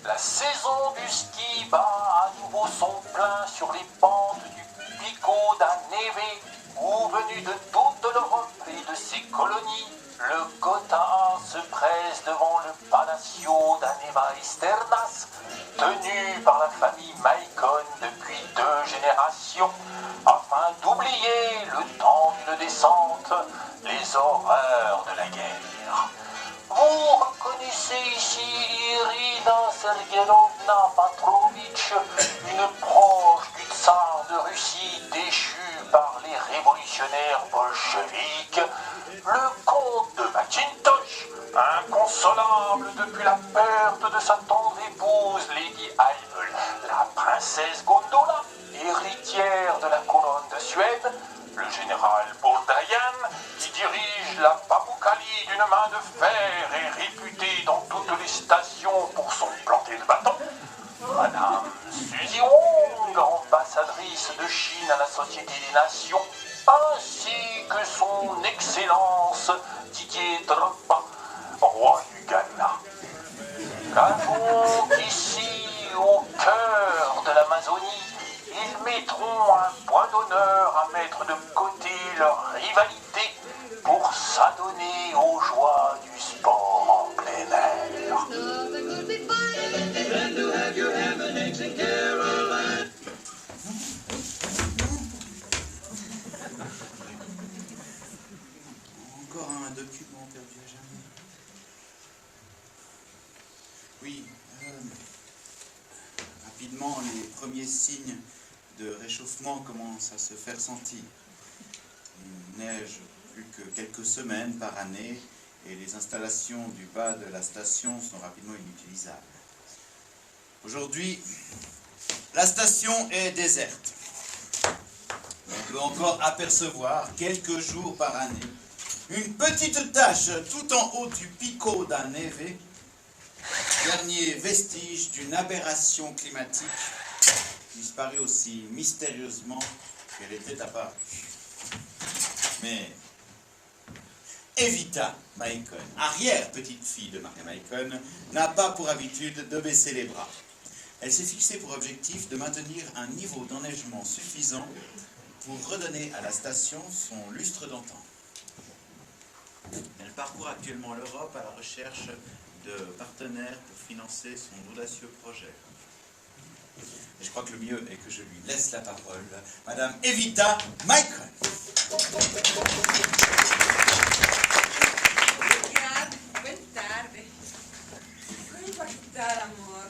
La saison du ski bat à nouveau son plein sur les pentes du Pico da Neve, où venu de toute l'Europe et de ses colonies, le Gotha se presse devant le Palacio da Neva Esternas, tenu par la famille Maicon depuis 2 générations, afin d'oublier le temps d'une descente, les horreurs de la guerre. Vous reconnaissez ici Irina Sergeyevna Petrovitch, une proche du tsar de Russie déchue par les révolutionnaires bolcheviques, le comte de Macintosh, inconsolable depuis la perte de sa tendre épouse Lady Aimul, la princesse Gondola, héritière de la couronne de Suède, le général Baudrian, qui dirige la Pamukkale d'une main de fer et réputé dans toutes les stations pour son planté de bâton, Madame Suzy Wong, ambassadrice de Chine à la Société des Nations, ainsi que son Excellence Didier Drogba, roi du Ghana. Qu'avons qu'ici, au cœur de l'Amazonie, ils mettront un point d'honneur à mettre de côté leur rivalité pour s'adonner aux joies du sport en plein air. Encore un document perdu à jamais. Oui, rapidement, les premiers signes de réchauffement commencent à se faire sentir. Il neige plus que quelques semaines par année et les installations du bas de la station sont rapidement inutilisables. Aujourd'hui, la station est déserte. On peut encore apercevoir quelques jours par année une petite tache tout en haut du Pico da Neve, dernier vestige d'une aberration climatique disparue aussi mystérieusement qu'elle était apparue. Mais Evita Maicon, arrière-petite-fille de Maria Maicon, n'a pas pour habitude de baisser les bras. Elle s'est fixée pour objectif de maintenir un niveau d'enneigement suffisant pour redonner à la station son lustre d'antan. Elle parcourt actuellement l'Europe à la recherche de partenaires pour financer son audacieux projet. Et je crois que le mieux est que je lui laisse la parole, Madame Evita Maicon. Obrigada, boa tarde. Como vai estar, amor?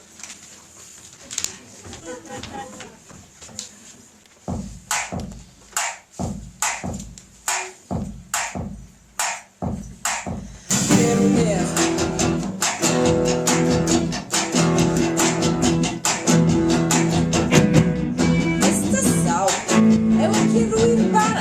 Quero ver. Estação é o que Rui vai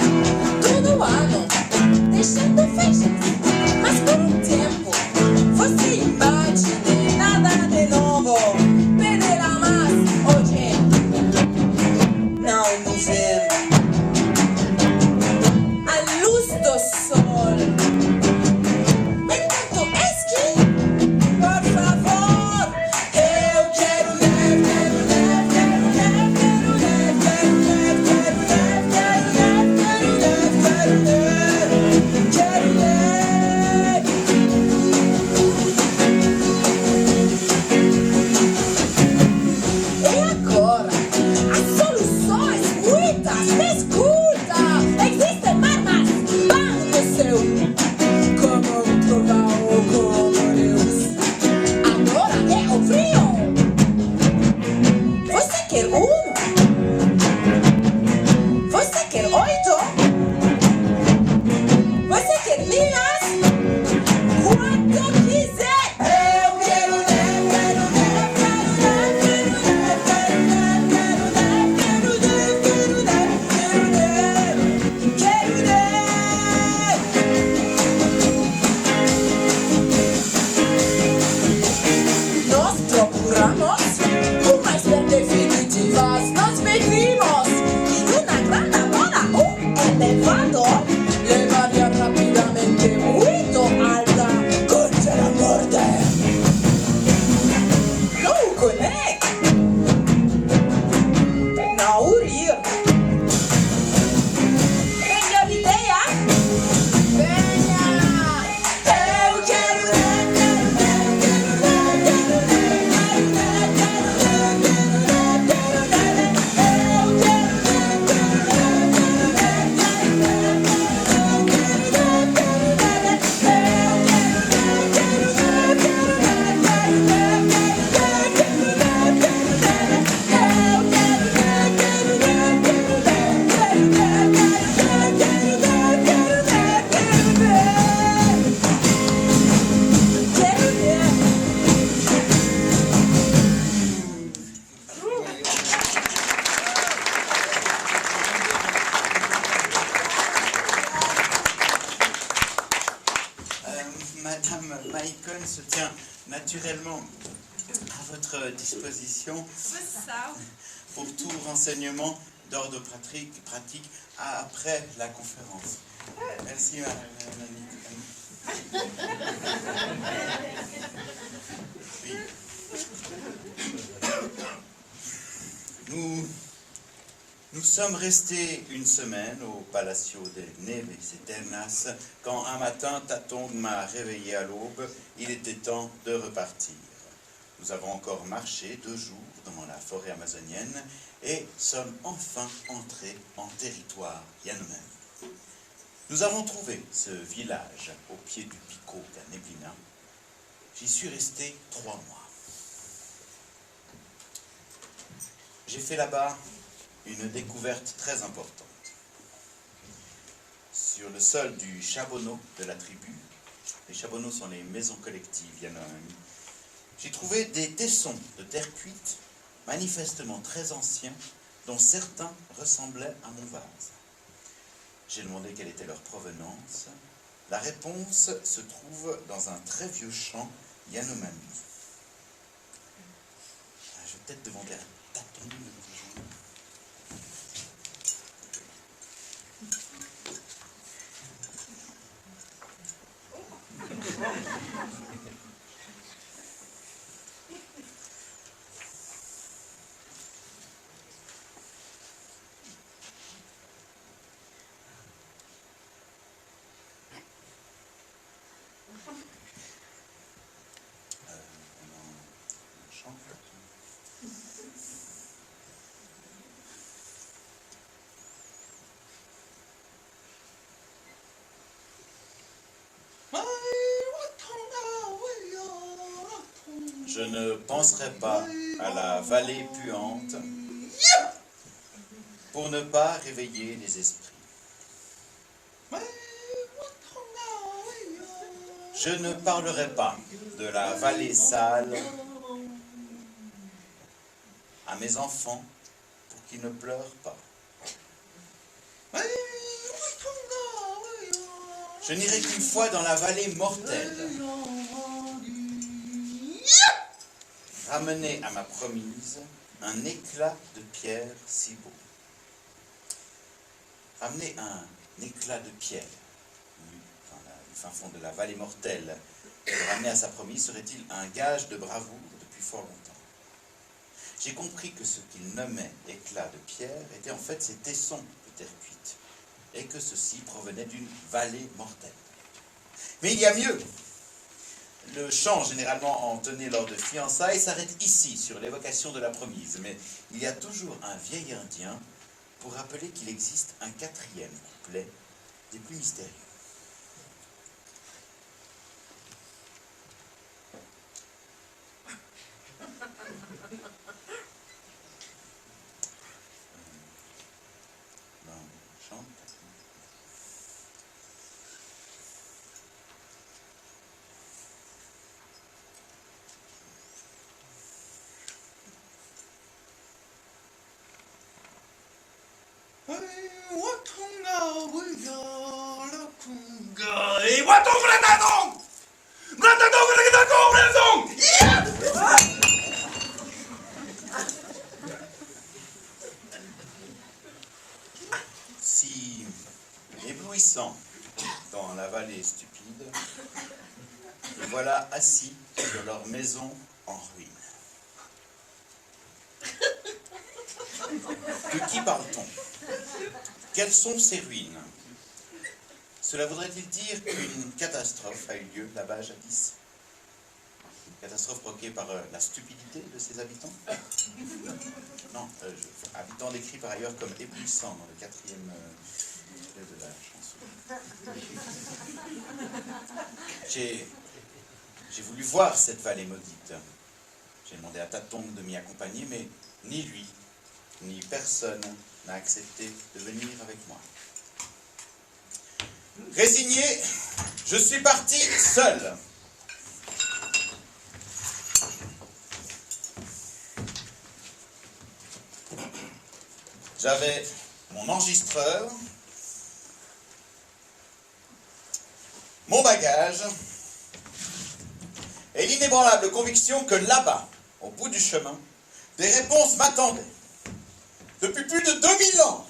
nevado, levaría rápidamente muy alta contra la muerte. No connect. Naurir. Venga l'idea. Venga. Eu quero Madame Maicon se tient naturellement à votre disposition pour tout renseignement d'ordre pratique après la conférence. Merci, Madame oui. Nous sommes restés une semaine au Palacio de Neves Eternas quand un matin Tatong m'a réveillé à l'aube. Il était temps de repartir. Nous avons encore marché 2 jours dans la forêt amazonienne et sommes enfin entrés en territoire Yanomami. Nous avons trouvé ce village au pied du Pico de la Neblina. J'y suis resté 3 mois. J'ai fait là-bas une découverte très importante. Sur le sol du Chabono de la tribu, les Chabonos sont les maisons collectives Yanomami, j'ai trouvé des tessons de terre cuite, manifestement très anciens, dont certains ressemblaient à mon vase. J'ai demandé quelle était leur provenance. La réponse se trouve dans un très vieux chant Yanomami. Je vais peut-être demander à Tatong de nous rejoindre. Je ne penserai pas à la vallée puante pour ne pas réveiller les esprits. Je ne parlerai pas de la vallée sale à mes enfants pour qu'ils ne pleurent pas. Je n'irai qu'une fois dans la vallée mortelle, ramener à ma promise un éclat de pierre si beau. Ramener un éclat de pierre du fin fond de la vallée mortelle, le ramener à sa promise serait-il un gage de bravoure depuis fort longtemps. J'ai compris que ce qu'il nommait éclat de pierre était en fait ces tessons de terre cuite, et que ceci provenait d'une vallée mortelle. Mais il y a mieux. Le chant, généralement entonné lors de fiançailles, s'arrête ici, sur l'évocation de la promise. Mais il y a toujours un vieil Indien pour rappeler qu'il existe un 4e couplet des plus mystérieux. Chante. éblouissant dans la vallée stupide, les voilà assis sur leur maison en ruine. De qui parle-t-on? Quelles sont ces ruines? Cela voudrait-il dire qu'une catastrophe a eu lieu là-bas jadis? Une catastrophe provoquée par la stupidité de ses habitants? Non, habitants décrits par ailleurs comme éblouissants dans le 4e de la chanson. J'ai voulu voir cette vallée maudite. J'ai demandé à Tatung de m'y accompagner, mais ni lui, ni personne n'a accepté de venir avec moi. Résigné, je suis parti seul. J'avais mon enregistreur, mon bagage et l'inébranlable conviction que là-bas, au bout du chemin, des réponses m'attendaient. Depuis plus de 2000 ans.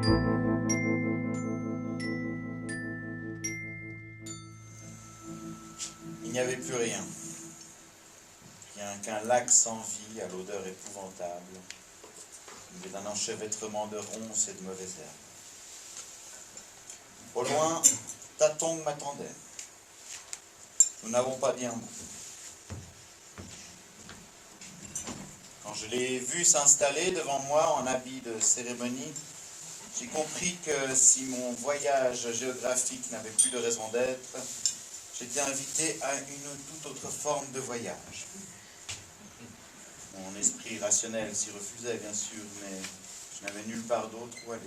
Il n'y avait plus rien. Rien qu'un lac sans vie à l'odeur épouvantable, mais d'un enchevêtrement de ronces et de mauvaises herbes. Au loin, Tatong m'attendait. Nous n'avons pas dit un mot. Quand je l'ai vu s'installer devant moi en habit de cérémonie, j'ai compris que si mon voyage géographique n'avait plus de raison d'être, j'étais invité à une toute autre forme de voyage. Mon esprit rationnel s'y refusait, bien sûr, mais je n'avais nulle part d'autre où aller.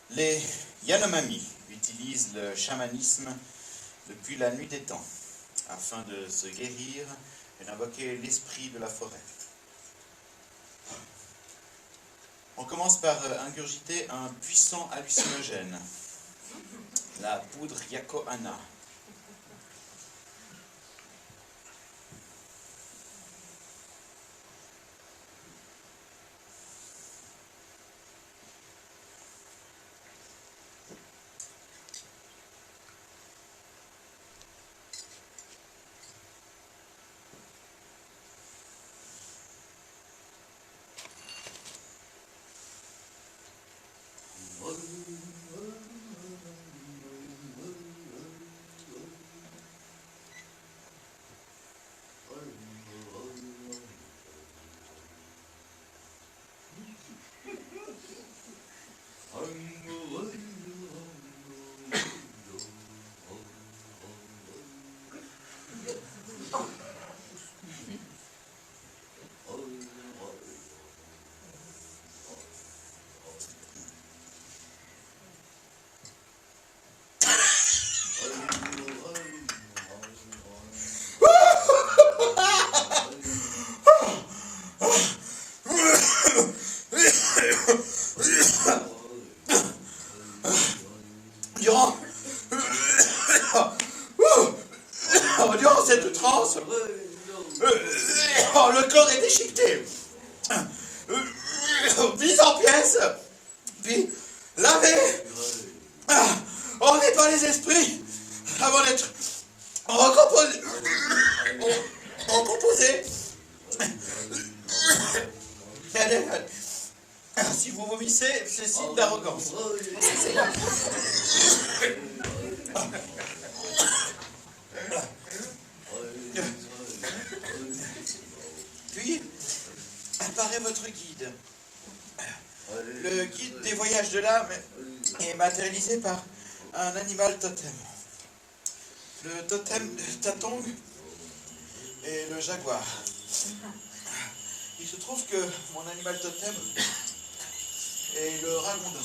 Les Yanomami utilisent le chamanisme depuis la nuit des temps, afin de se guérir et d'invoquer l'esprit de la forêt. On commence par ingurgiter un puissant hallucinogène, la poudre Yakohana. Durant cette transe, le corps est déchiqueté, mis en pièces, puis lavé, orné par les esprits, avant d'être recomposé. Si vous vomissez, c'est signe d'arrogance. Puis apparaît votre guide. Le guide des voyages de l'âme est matérialisé par un animal totem. Le totem de Tatong est le jaguar. Il se trouve que mon animal totem est le ragondin.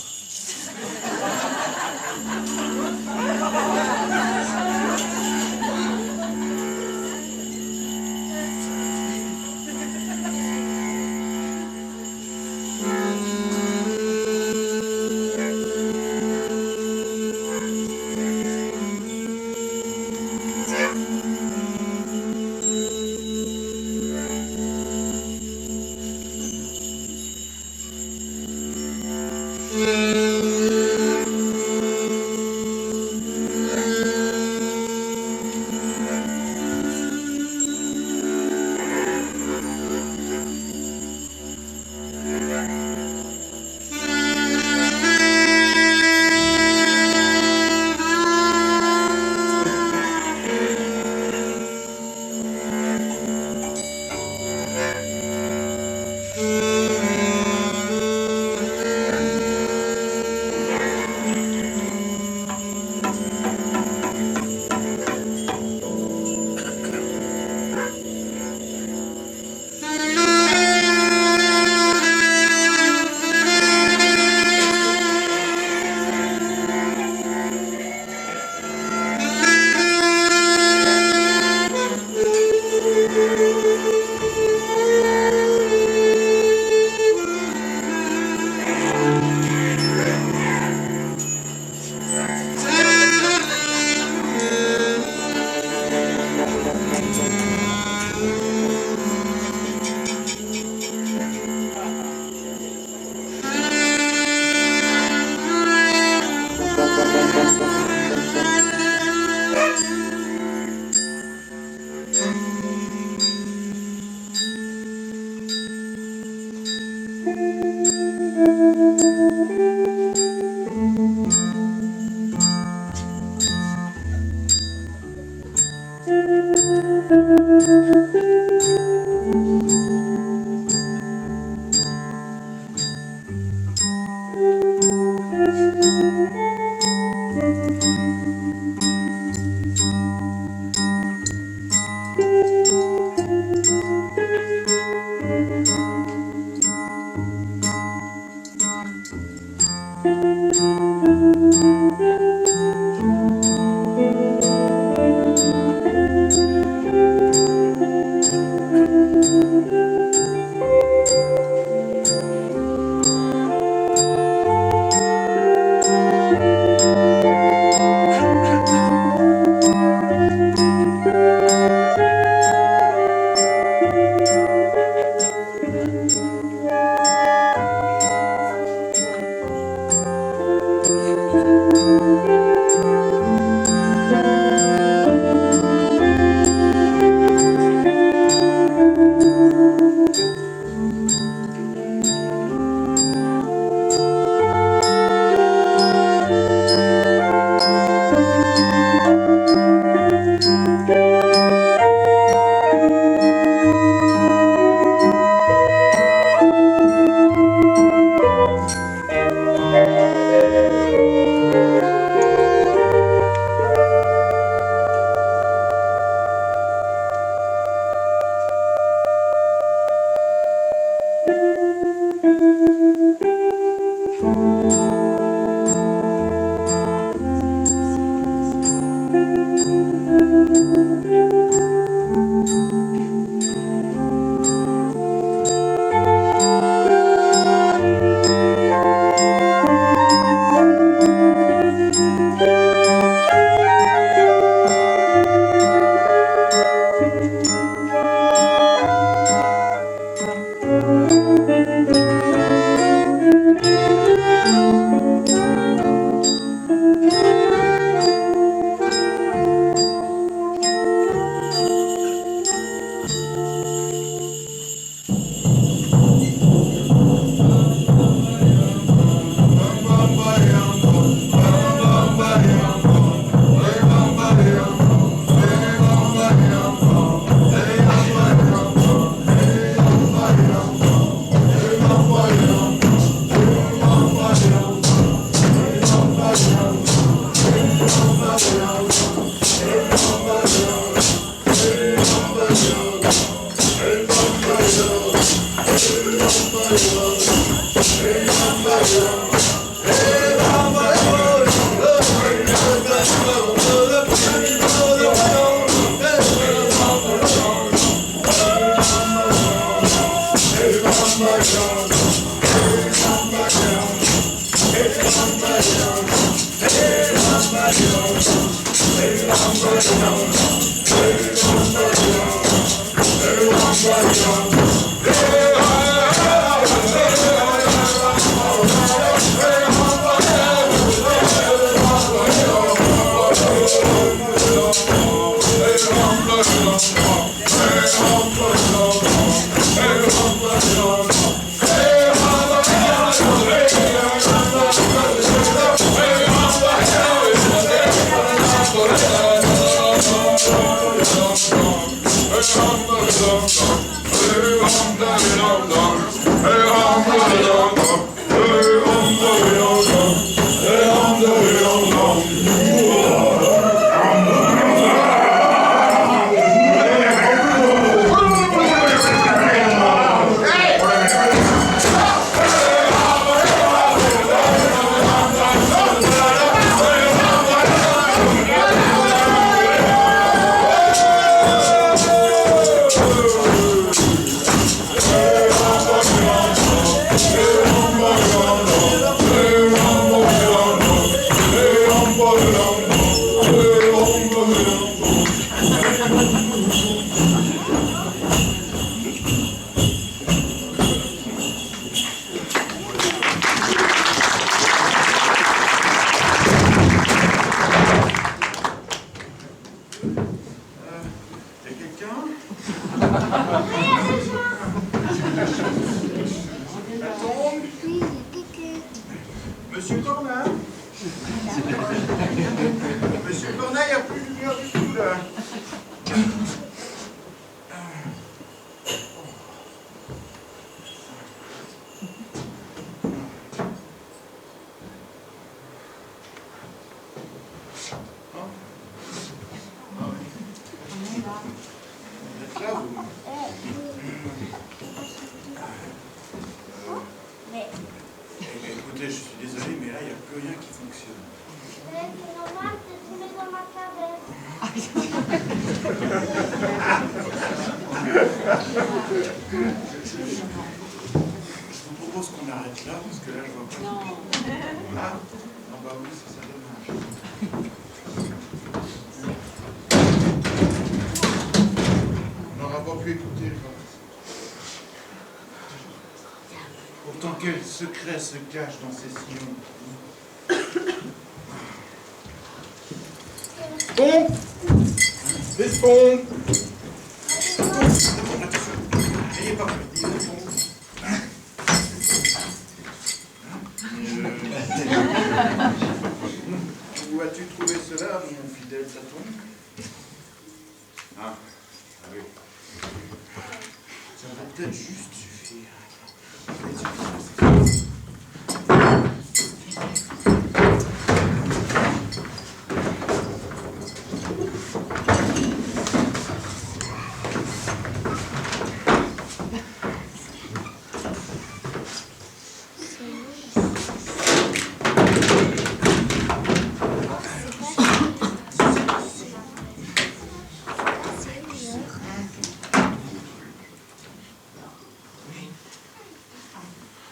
Monsieur Cornat? Monsieur Cornat, il n'y a plus de lumière du tout, là. Écoutez, je suis désolé, mais là, il n'y a plus rien qui fonctionne. C'est normal, c'est tombé dans ma cabane. Je vous propose qu'on arrête là, parce que là, je vois pas. Non. Ah, non, bah oui, c'est ça, dommage. On n'aura pas pu écouter, quoi. Pourtant, quel secret se cache dans ces sillons? Bon, descend. N'ayez pas peur, dis Où as-tu trouvé cela, mon fidèle Platon? Ah oui. Ça va peut-être juste suffire.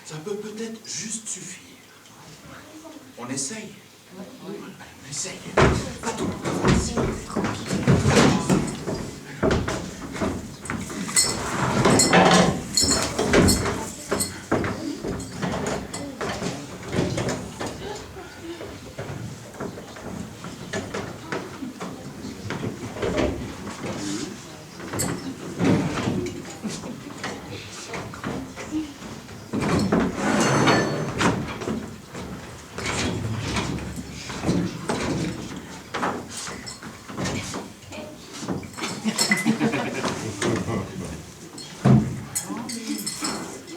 Ça peut peut-être juste suffire. On essaye. On essaye. Attends, ici.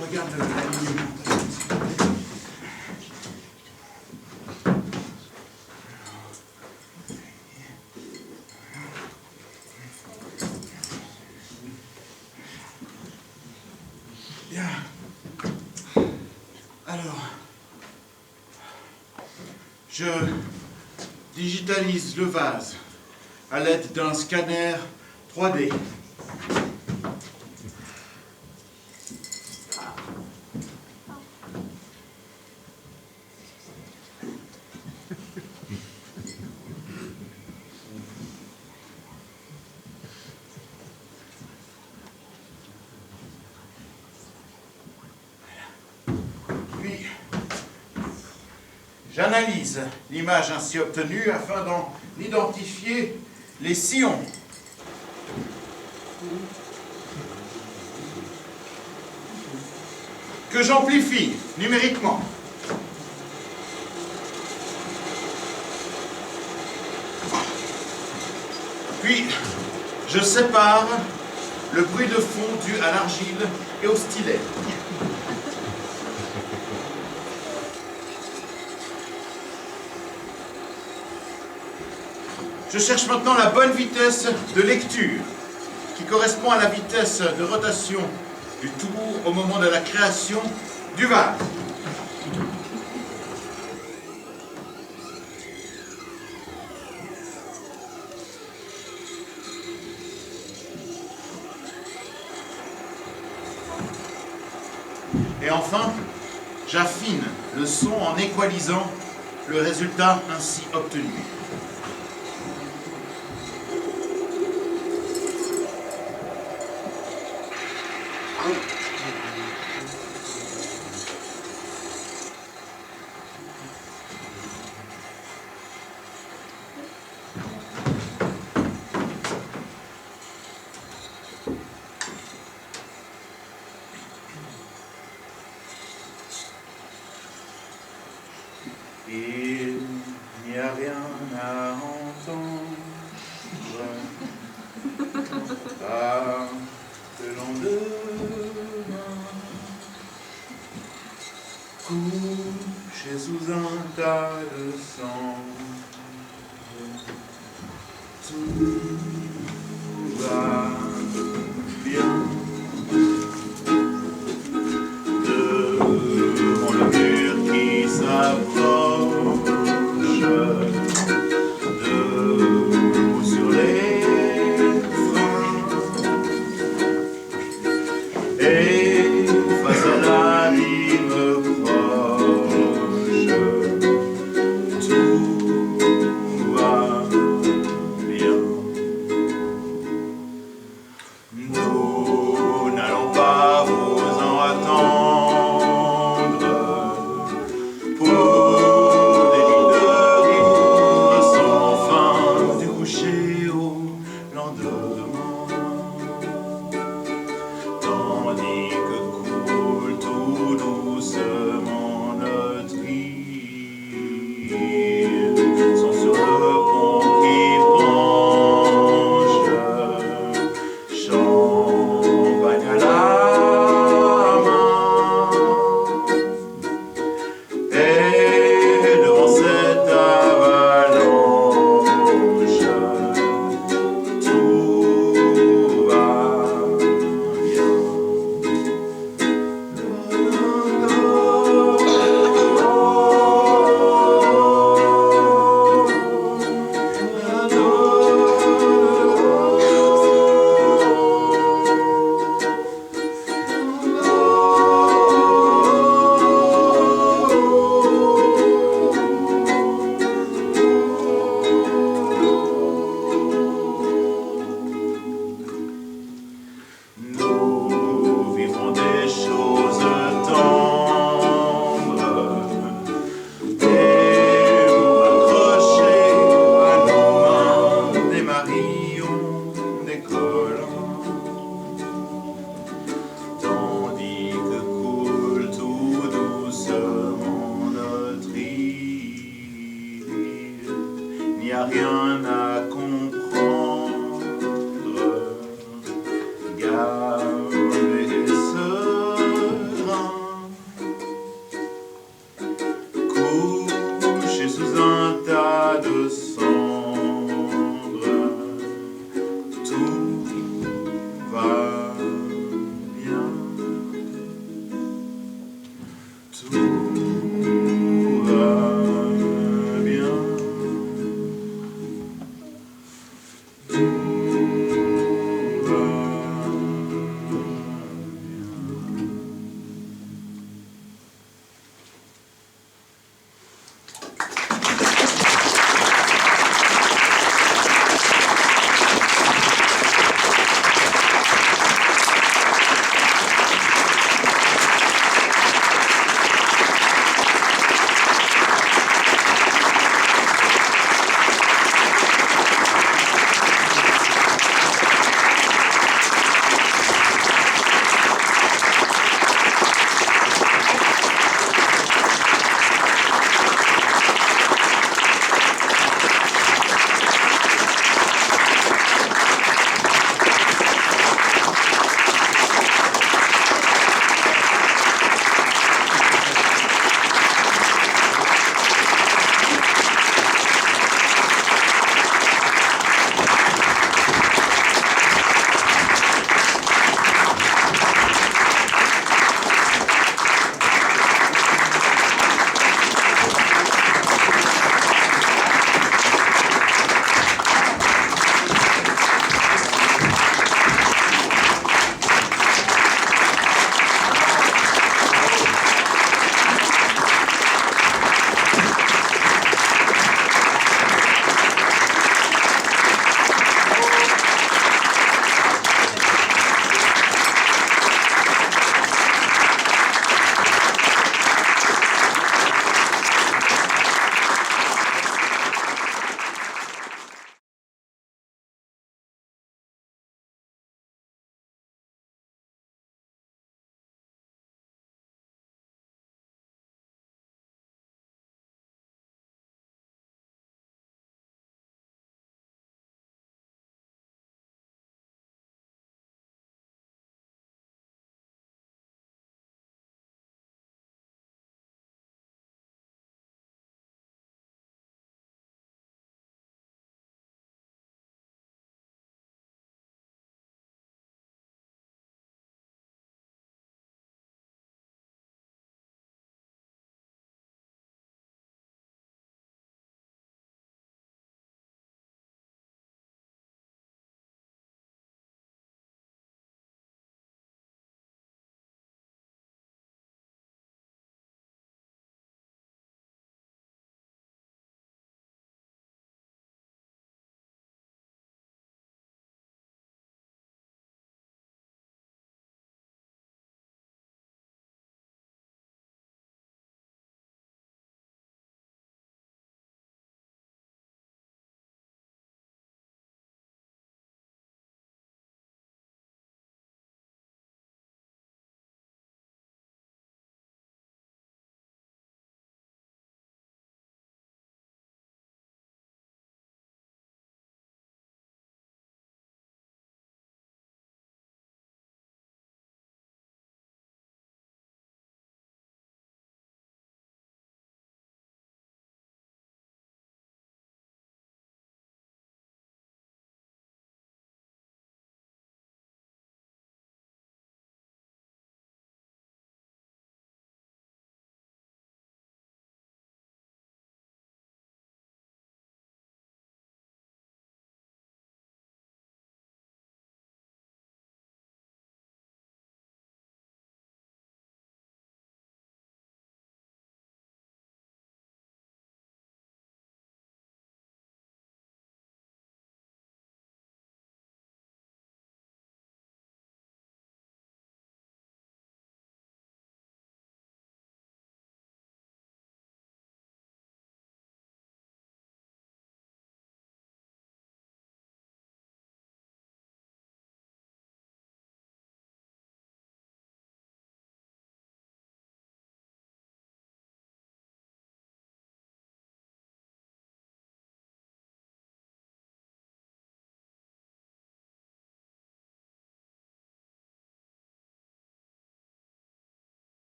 Regarde l'alignement. Bien. Alors, je digitalise le vase à l'aide d'un scanner 3D. Puis, j'analyse l'image ainsi obtenue afin d'en identifier les sillons. Que j'amplifie numériquement. Puis, je sépare le bruit de fond dû à l'argile et au stylet. Je cherche maintenant la bonne vitesse de lecture, qui correspond à la vitesse de rotation du tour au moment de la création du vase. Et enfin, j'affine le son en équalisant le résultat ainsi obtenu. Il n'y a rien à entendre, pas de lendemain, couché sous un tas de sang, tout va bien. Devant le mur qui s'approche, debout sur les freins, et face à l'abîme proche, tout va bien. Nous n'allons pas vous en attendre pour des lignes de rire sans fin, du coucher au lendemain, tandis que coule tout doucement notre île, sont sur le pont qui penche, champagne à la main, et devant cette avalanche, tout va bien. Nous vivrons des choses tendres, des mots accrochés à nos mains, des marillons, des collants, tandis que coule tout doucement notre île. Il n'y a rien à